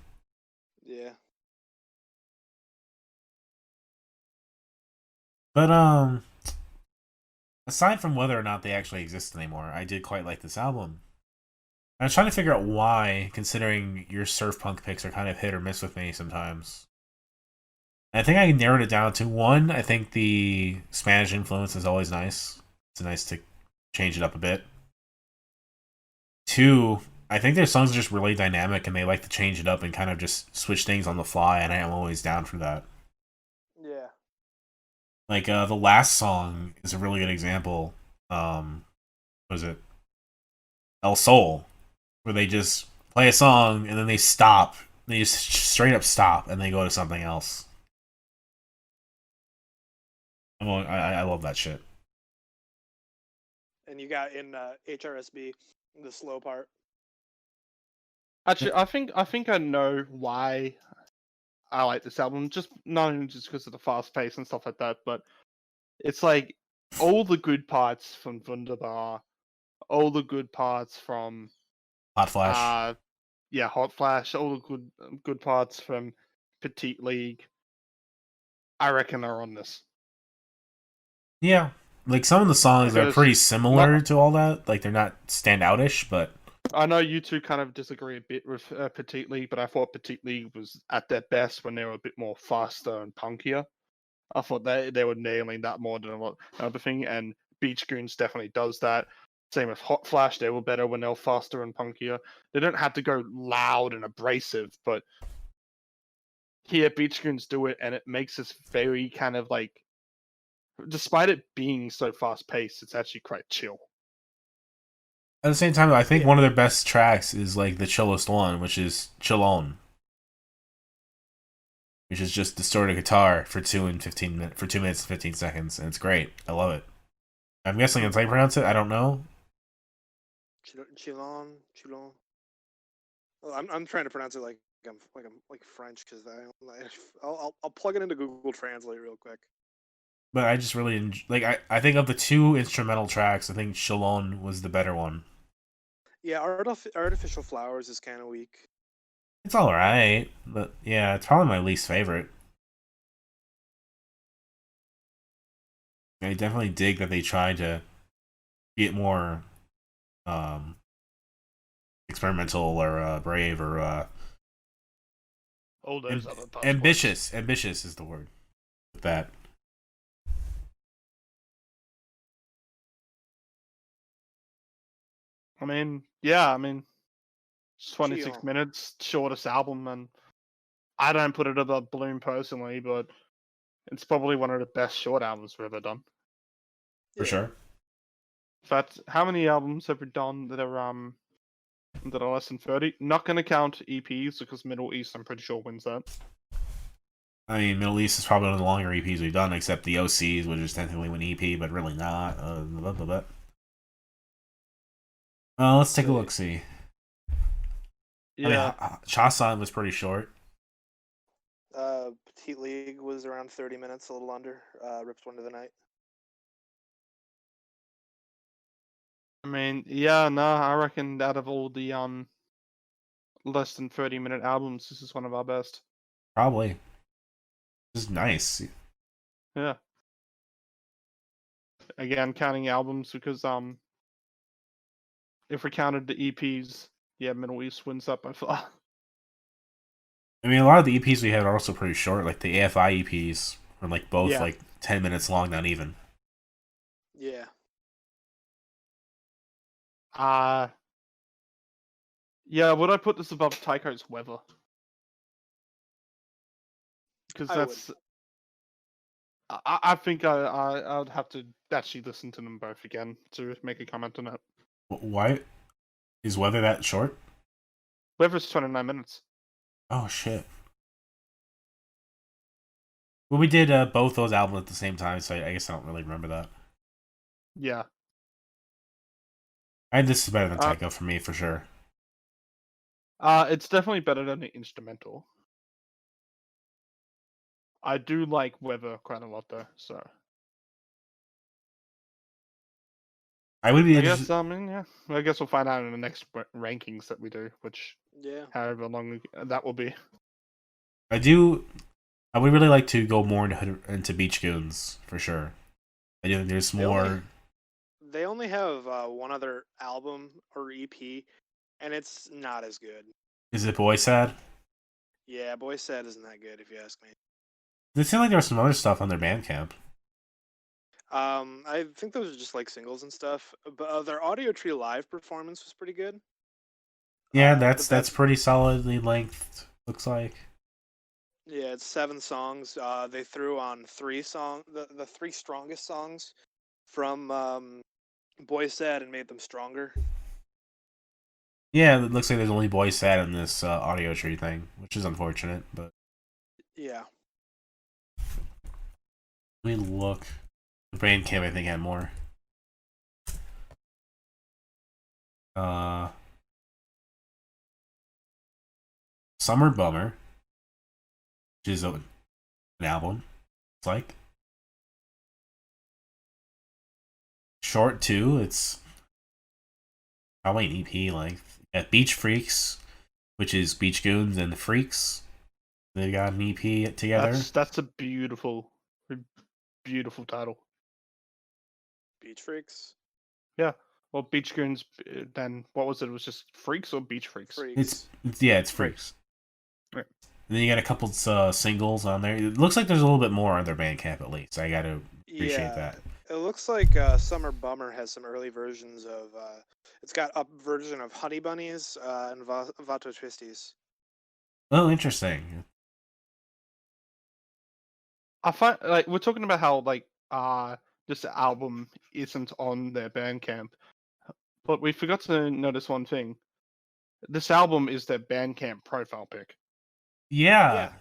S3: Yeah.
S1: But aside from whether or not they actually exist anymore, I did quite like this album. I was trying to figure out why, considering your surf punk picks are kind of hit or miss with me sometimes. And I think I narrowed it down to one. I think the Spanish influence is always nice. It's nice to change it up a bit. Two, I think their songs are just really dynamic and they like to change it up and kind of just switch things on the fly, and I am always down for that.
S3: Yeah.
S1: Like the last song is a really good example. What is it? El Sol, where they just play a song and then they stop. They just straight up stop and they go to something else. I love that shit.
S3: And you got in HRSB the slow part.
S2: Actually, I think I know why I like this album. Just not even just because of the fast pace and stuff like that, but it's like all the good parts from Wunderbar, all the good parts from
S1: Hot Flash.
S2: Hot Flash, all the good parts from Petite League. I reckon are on this.
S1: Yeah, like some of the songs are pretty similar to all that. Like they're not standoutish, but
S2: I know you two kind of disagree a bit with Petite League, but I thought Petite League was at their best when they were a bit more faster and punkier. I thought they were nailing that more than a lot other thing, and Beach Goons definitely does that. Same with Hot Flash, they were better when they were faster and punkier. They don't have to go loud and abrasive, but here Beach Goons do it, and it makes this very kind of like, despite it being so fast paced, it's actually quite chill.
S1: At the same time, I think one of their best tracks is like the chillest one, which is Chillon, which is just distorted guitar for 2 minutes and 15 seconds, and it's great. I love it. I'm guessing that's how you pronounce it. I don't know.
S3: Chillon. Well, I'm trying to pronounce it like I'm French because I'll plug it into Google Translate real quick.
S1: But I just really I think of the two instrumental tracks, I think Chillon was the better one.
S3: Yeah, Artificial Flowers is kind of weak.
S1: It's all right, but yeah, it's probably my least favorite. I definitely dig that they tried to get more experimental or brave or
S2: all those other
S1: ambitious. Ambitious is the word with that.
S2: I mean, it's 26 minutes, shortest album, and I don't put it above Bloom personally, but it's probably one of the best short albums we've ever done.
S1: For sure.
S2: In fact, how many albums have we done that are less than 30? Not going to count EPs because Middle East, I'm pretty sure, wins that.
S1: I mean, Middle East is probably one of the longer EPs we've done, except the OCs, which is technically an EP, but really not. Let's take a look. See.
S2: Yeah.
S1: I mean, Chasan was pretty short.
S3: Heat League was around 30 minutes, a little under. Ripped one to the night.
S2: I mean, yeah, no, I reckon out of all the less than 30-minute albums, this is one of our best.
S1: Probably. This is nice.
S2: Yeah. Again, counting albums because if we counted the EPs, yeah, Middle East wins that by far.
S1: I mean, a lot of the EPs we had are also pretty short. Like the AFI EPs are like both
S2: Yeah.
S1: like 10 minutes long, not even.
S3: Yeah.
S2: Yeah, would I put this above Tycho's Weather? Because
S3: I would.
S2: that's. I think I would have to actually listen to them both again to make a comment on it.
S1: Why is Weather that short?
S2: Weather's 29 minutes.
S1: Oh shit. Well, we did both those albums at the same time, so I guess I don't really remember that.
S2: Yeah.
S1: This is better than Tycho for me, for sure.
S2: It's definitely better than the instrumental. I do like Weather quite a lot though, so.
S1: I would be
S2: I
S1: interested.
S2: guess yeah. I guess we'll find out in the next rankings that we do, which however long that will be.
S1: I would really like to go more into Beach Goons for sure. I do think there's more.
S3: They only have one other album or EP, and it's not as good.
S1: Is it Boy Sad?
S3: Yeah, Boy Sad isn't that good if you ask me.
S1: It seemed like there was some other stuff on their Bandcamp.
S3: I think those are just like singles and stuff. But their Audio Tree live performance was pretty good.
S1: Yeah, that's pretty solidly length. Looks like.
S3: Yeah, it's 7 songs. They threw on 3 the 3 strongest songs from Boy Sad and made them stronger.
S1: Yeah, it looks like there's only Boy Sad in this Audio Tree thing, which is unfortunate, but.
S3: Yeah.
S1: Let me look. Bandcamp, I think, had more. Summer Bummer, which is an album. It's like short too. It's probably an EP length. At Beach Freaks, which is Beach Goons and the Freaks. They got an EP together.
S2: That's a beautiful title.
S3: Beach Freaks.
S2: Yeah. Well, Beach Goons. Then what was it? It was just Freaks or Beach Freaks?
S3: Freaks.
S1: It's Freaks.
S2: Right.
S1: And then you got a couple singles on there. It looks like there's a little bit more on their Bandcamp at least. I gotta appreciate that.
S3: It looks like Summer Bummer has some early versions of. It's got a version of Honey Bunnies and Vato Twisties.
S1: Oh, interesting.
S2: I find like we're talking about how like this album isn't on their Bandcamp, but we forgot to notice one thing. This album is their Bandcamp profile pic.
S1: Yeah.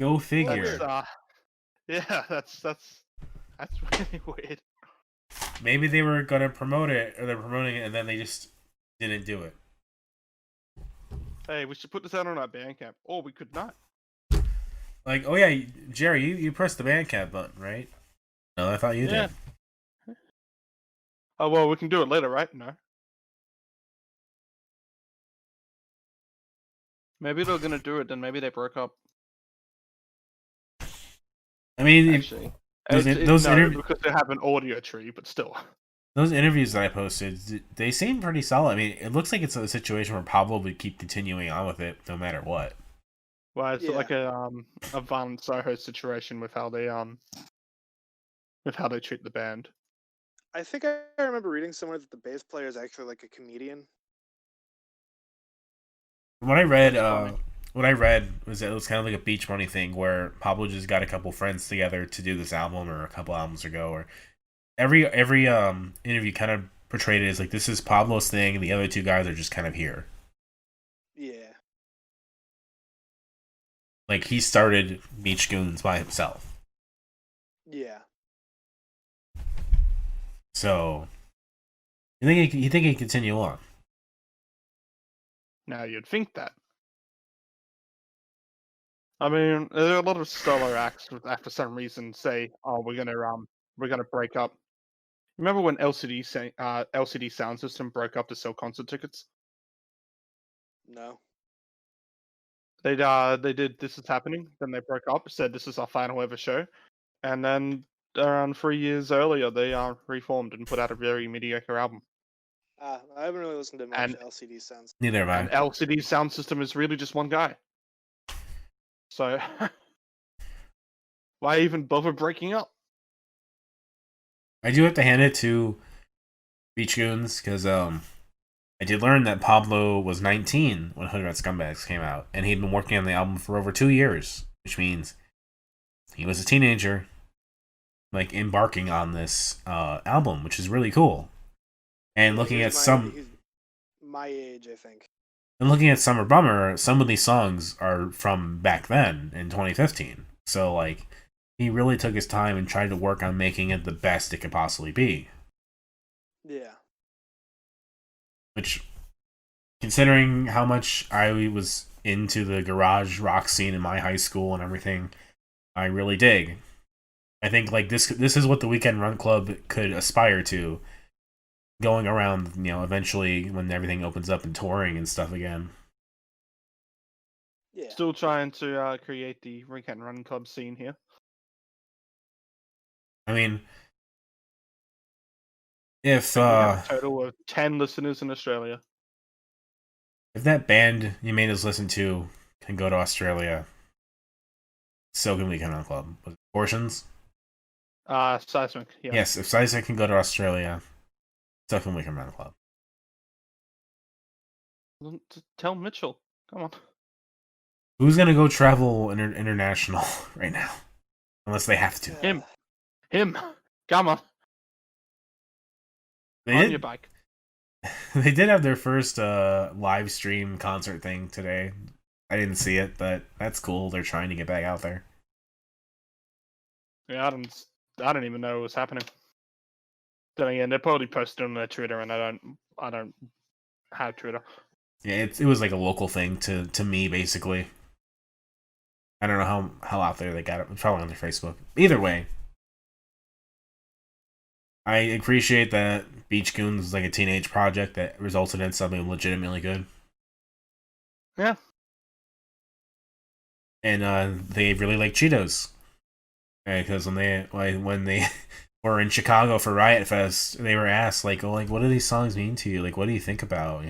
S1: Go figure.
S2: That's really weird.
S1: Maybe they were gonna promote it, or they're promoting it, and then they just didn't do it.
S2: Hey, we should put this out on our Bandcamp. Or we could not.
S1: Like, oh yeah, Jerry, you pressed the Bandcamp button, right? No, I thought you did.
S2: Oh well, we can do it later, right? No. Maybe they're gonna do it, then maybe they broke up.
S1: I mean,
S2: actually,
S1: those
S2: because they have an audio tree, but still.
S1: Those interviews that I posted, they seem pretty solid. I mean, it looks like it's a situation where Pablo would keep continuing on with it no matter what.
S2: Well, it's like a Van Soho situation with how they treat the band.
S3: I think I remember reading somewhere that the bass player is actually like a comedian.
S1: What I read was that it was kind of like a Beach Money thing where Pablo just got a couple friends together to do this album, or a couple albums ago, or every interview kind of portrayed it as like this is Pablo's thing, and the other two guys are just kind of here.
S3: Yeah.
S1: Like he started Beach Goons by himself.
S3: Yeah.
S1: So you think he can continue on?
S2: Now you'd think that. I mean, there are a lot of solo acts that for some reason say, "Oh, we're gonna break up." Remember when LCD Sound System broke up to sell concert tickets?
S3: No.
S2: They did This Is Happening, then they broke up, said this is our final ever show, and then around 3 years earlier they reformed and put out a very mediocre album.
S3: I haven't really listened to much
S2: And
S3: LCD Sounds.
S1: Neither have
S2: and
S1: I.
S2: LCD Sound System is really just one guy. So why even bother breaking up?
S1: I do have to hand it to Beach Goons because I did learn that Pablo was 19 when Hoodratscumbags came out, and he'd been working on the album for over 2 years, which means he was a teenager, like embarking on this album, which is really cool. And
S3: Yeah,
S1: looking at
S3: he's my age, I think.
S1: And looking at Summer Bummer, some of these songs are from back then in 2015. So like, he really took his time and tried to work on making it the best it could possibly be.
S3: Yeah.
S1: Which, considering how much I was into the garage rock scene in my high school and everything, I really dig. I think like this is what the Weekend Run Club could aspire to, going around, eventually when everything opens up and touring and stuff again.
S3: Yeah.
S2: Still trying to create the Weekend Run Club scene here.
S1: I mean, if
S2: We have a total of 10 listeners in Australia.
S1: if that band you made us listen to can go to Australia, so can Weekend Run Club. Was it Portions?
S2: Seismic, yeah.
S1: Yes, if Seismic can go to Australia, so can Weekend Run Club.
S2: Tell Mitchell. Come on.
S1: Who's gonna go travel international right now? Unless they have to.
S2: Him. Come on. On your bike.
S1: They did have their first live stream concert thing today. I didn't see it, but that's cool. They're trying to get back out there.
S2: Yeah, I didn't even know it was happening. Then again, they probably posted on their Twitter, and I don't have Twitter.
S1: Yeah, it was like a local thing to me, basically. I don't know how out there they got it. It's probably on their Facebook. Either way, I appreciate that Beach Goons is like a teenage project that resulted in something legitimately good.
S2: Yeah.
S1: And they really like Cheetos. Because when they were in Chicago for Riot Fest, they were asked like, "Oh, like what do these songs mean to you? Like, what do you think about,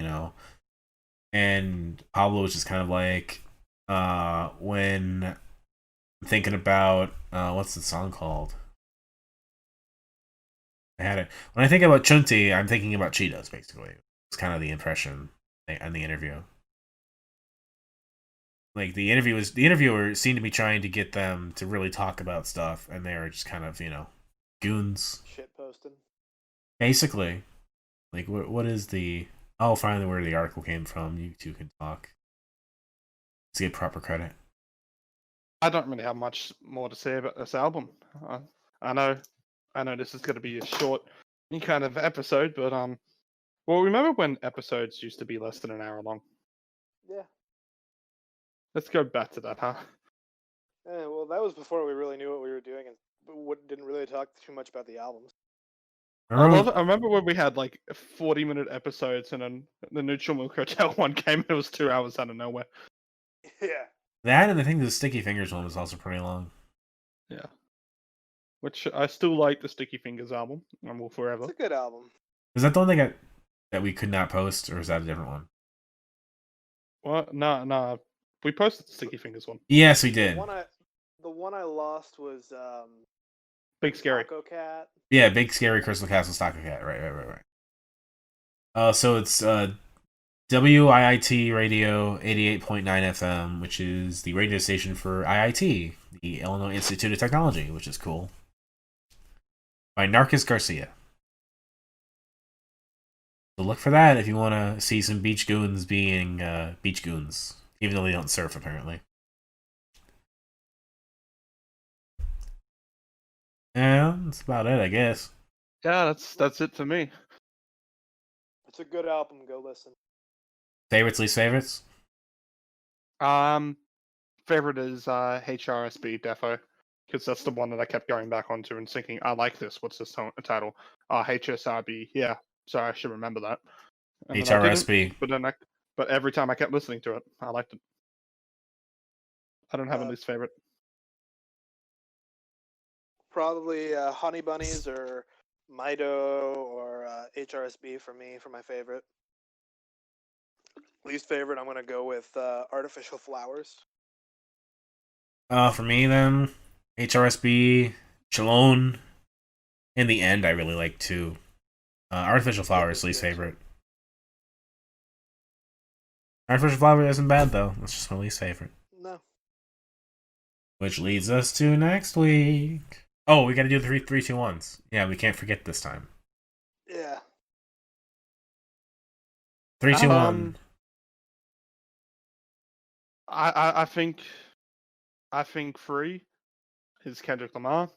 S1: And Pablo was just kind of like, when I'm thinking about what's the song called? I had it. When I think about Chunti, I'm thinking about Cheetos, basically. It's kind of the impression in the interview. Like the interviewer seemed to be trying to get them to really talk about stuff, and they were just kind of, goons.
S3: Shit posting.
S1: Basically. Like what is the finally where the article came from. You two can talk. Let's get proper credit.
S2: I don't really have much more to say about this album. I know this is going to be a short kind of episode, but well, remember when episodes used to be less than an hour long?
S3: Yeah.
S2: Let's go back to that, huh?
S3: Yeah, well, that was before we really knew what we were doing and didn't really talk too much about the albums.
S2: I remember when we had like 40-minute episodes, and then the Neutral Milk Hotel one came, and it was 2 hours out of nowhere.
S3: Yeah.
S1: That, and I think the Sticky Fingers one was also pretty long.
S2: Yeah. Which I still like the Sticky Fingers album, and will forever.
S3: It's a good album.
S1: Is that the one that we could not post, or is that a different one?
S2: What? No. We posted the Sticky Fingers one.
S1: Yes, we did.
S3: The one I lost was
S2: Big Scary.
S3: Taco Cat.
S1: Yeah, Big Scary Crystal Castle Taco Cat. Right. So it's WIIT Radio 88.9 FM, which is the radio station for IIT, the Illinois Institute of Technology, which is cool. By Narcus Garcia. So look for that if you want to see some Beach Goons being Beach Goons, even though they don't surf, apparently. Yeah, that's about it, I guess.
S2: Yeah, that's it for me.
S3: It's a good album. Go listen.
S1: Favorites, least favorites?
S2: favorite is HRSB Defo, because that's the one that I kept going back onto and thinking, I like this. What's this title? HSRB. Yeah, so I should remember that. And then I didn't,
S1: HRSB.
S2: but every time I kept listening to it, I liked it. I don't have a least favorite.
S3: Probably Honey Bunnies or Mido or HRSB for me for my favorite. Least favorite, I'm going to go with Artificial Flowers.
S1: For me then, HRSB, Chalone. In the end, I really like too. Artificial Flowers, least favorite. Artificial Flower isn't bad though. That's just my least favorite.
S3: No.
S1: Which leads us to next week. Oh, we gotta do the 3, 2, 1s. Yeah, we can't forget this time.
S3: Yeah.
S1: 3, 2, 1.
S2: I think Free is Kendrick Lamar.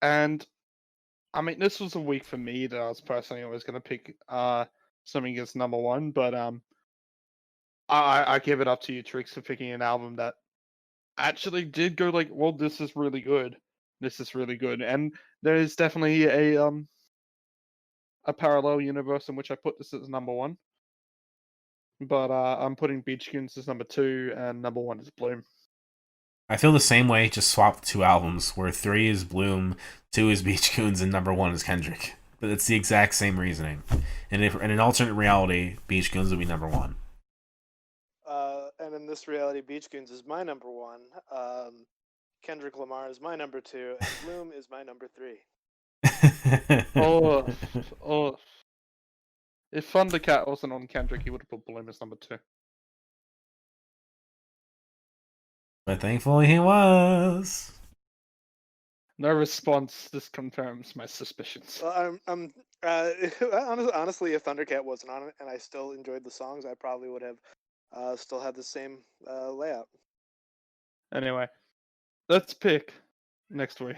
S2: And I mean, this was a week for me that I was personally always going to pick something as number one, but I give it up to you, Trix, for picking an album that actually did go like, well, this is really good. This is really good, and there is definitely a parallel universe in which I put this as number one. But I'm putting Beach Goons as number 2, and number 1 is Bloom.
S1: I feel the same way, just swap the 2 albums, where 3 is Bloom, 2 is Beach Goons, and number 1 is Kendrick. But it's the exact same reasoning. And if in an alternate reality, Beach Goons would be number 1.
S3: And in this reality, Beach Goons is my number 1. Kendrick Lamar is my number 2, and Bloom is my number 3.
S2: oh. If Thundercat wasn't on Kendrick, he would have put Bloom as number 2.
S1: But thankfully he was.
S2: No response. This confirms my suspicions.
S3: Well, honestly, if Thundercat wasn't on it and I still enjoyed the songs, I probably would have still had the same layout.
S2: Anyway, let's pick next week.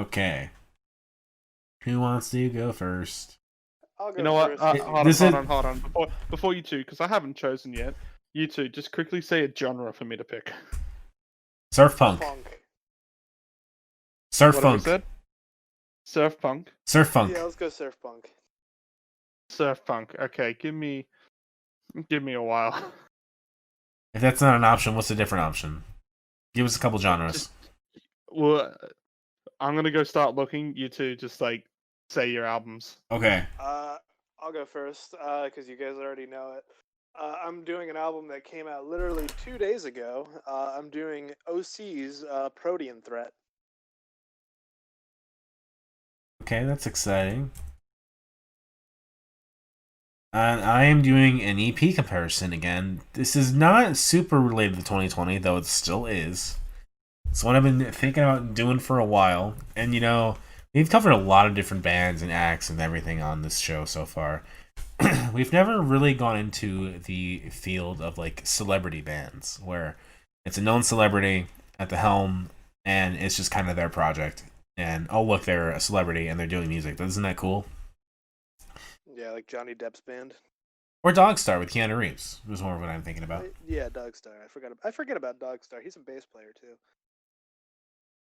S1: Okay. Who wants to go first?
S3: I'll go
S2: You know what?
S3: first.
S2: Hold on. Before you two, because I haven't chosen yet. You two, just quickly say a genre for me to pick.
S1: Surf punk. Surf
S2: What
S1: funk.
S2: said? Surf punk.
S1: Surf funk.
S3: Yeah, let's go surf punk.
S2: Surf punk. Okay, give me a while.
S1: If that's not an option, what's a different option? Give us a couple genres.
S2: Well, I'm gonna go start looking. You two just like say your albums.
S1: Okay.
S3: I'll go first because you guys already know it. I'm doing an album that came out literally 2 days ago. I'm doing OC's Protean Threat.
S1: Okay, that's exciting. And I am doing an EP comparison again. This is not super related to 2020, though it still is. It's what I've been thinking about doing for a while. And, you know, we've covered a lot of different bands and acts and everything on this show so far. We've never really gone into the field of, like, celebrity bands, where it's a known celebrity at the helm, and it's just kind of their project. And, oh, look, they're a celebrity, and they're doing music. Isn't that cool?
S3: Yeah, like Johnny Depp's band.
S1: Or Dogstar with Keanu Reeves was more of what I'm thinking about.
S3: Yeah, Dogstar. I forget about Dogstar. He's a bass player too.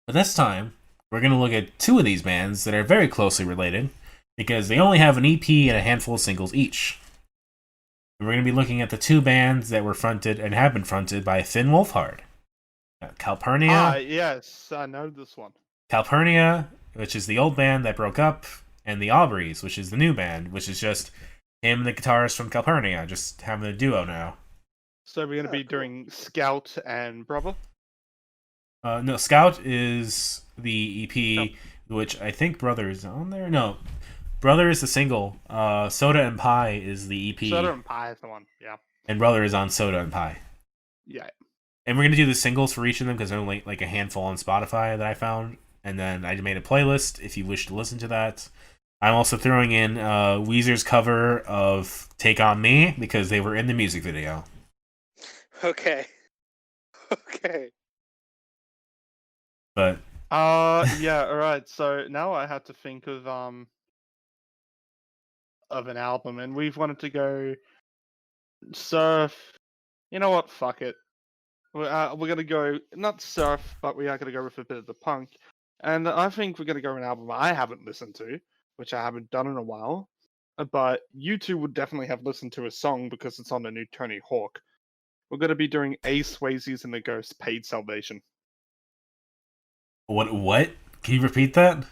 S1: But this time, we're going to look at 2 of these bands that are very closely related, because they only have an EP and a handful of singles each. And we're going to be looking at the 2 bands that were fronted and have been fronted by Finn Wolfhard. Calpurnia.
S2: Yes, I know this one.
S1: Calpurnia, which is the old band that broke up, and the Aubreys, which is the new band, which is just him and the guitarist from Calpurnia, just having a duo now.
S2: So we're going to be doing Scout and Brother?
S1: No, Scout is the EP,
S2: Nope.
S1: which I think Brother is on there. No, Brother is the single. Soda and Pie is the EP.
S2: Soda and Pie is the one, yeah.
S1: And Brother is on Soda and Pie.
S2: Yeah.
S1: And we're going to do the singles for each of them, because there's only like a handful on Spotify that I found. And then I made a playlist if you wish to listen to that. I'm also throwing in Weezer's cover of Take On Me, because they were in the music video.
S3: Okay. Okay.
S1: But
S2: Yeah, alright, so now I have to think of an album, and we've wanted to go surf. You know what, fuck it. We're gonna go not surf, but we are gonna go with a bit of the punk. And I think we're gonna go an album I haven't listened to, which I haven't done in a while. But you two would definitely have listened to a song because it's on the new Tony Hawk. We're gonna be doing A Swayze's and the Ghost Paid Salvation.
S1: What? Can you repeat that?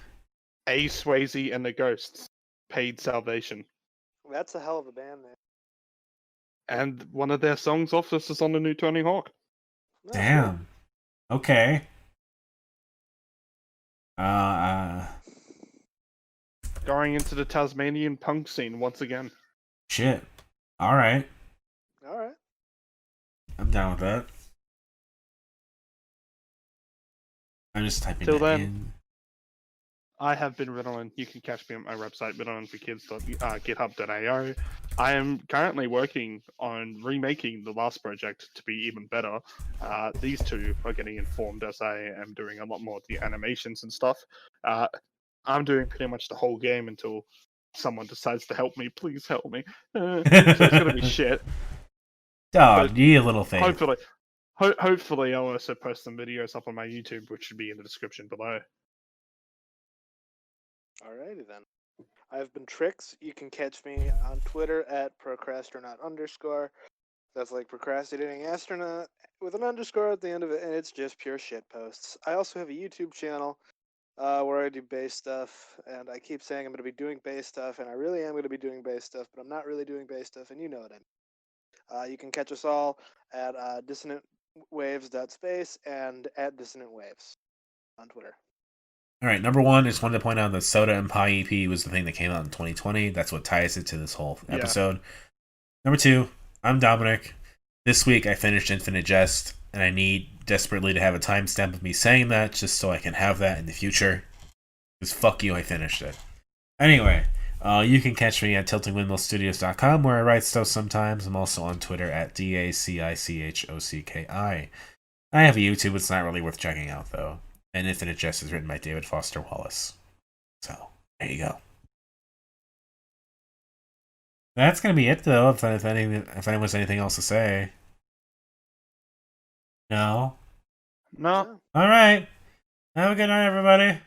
S2: A Swayze and the Ghosts Paid Salvation.
S3: That's a hell of a band name.
S2: And one of their songs off this is on the new Tony Hawk.
S3: Oh,
S1: Damn. Okay.
S2: Going into the Tasmanian punk scene once again.
S1: Shit. All right.
S3: All right.
S1: I'm down with that. I'm just typing
S2: Till
S1: that
S2: then.
S1: in.
S2: I have been Ritalin. You can catch me at my website, ritalinforkids.github.io. I am currently working on remaking the last project to be even better. These two are getting informed as I am doing a lot more of the animations and stuff. I'm doing pretty much the whole game until someone decides to help me. Please help me. So it's gonna be shit.
S1: Dog, you little thing.
S2: Hopefully, I'll also post some videos up on my YouTube, which should be in the description below.
S3: Alrighty then. I've been Trix. You can catch me on Twitter at procrastronaut_. That's like procrastinating astronaut with an underscore at the end of it, and it's just pure shit posts. I also have a YouTube channel where I do bass stuff, and I keep saying I'm going to be doing bass stuff, and I really am going to be doing bass stuff, but I'm not really doing bass stuff, and you know what I mean. You can catch us all at dissonantwaves.space and at Dissonant Waves on Twitter.
S1: All right, number one, I just wanted to point out that Soda and Pie EP was the thing that came out in 2020. That's what ties it to this whole episode. Number two, I'm Dominic. This week I finished Infinite Jest, and I need desperately to have a timestamp of me saying that just so I can have that in the future. Because fuck you, I finished it. Anyway, you can catch me at tiltingwindmillstudios.com where I write stuff sometimes. I'm also on Twitter at DACICHOCKI. I have a YouTube, it's not really worth checking out though. And Infinite Jest is written by David Foster Wallace. So, there you go. That's going to be it, though, if anyone has anything else to say. No?
S2: No.
S1: All right. Have a good night, everybody.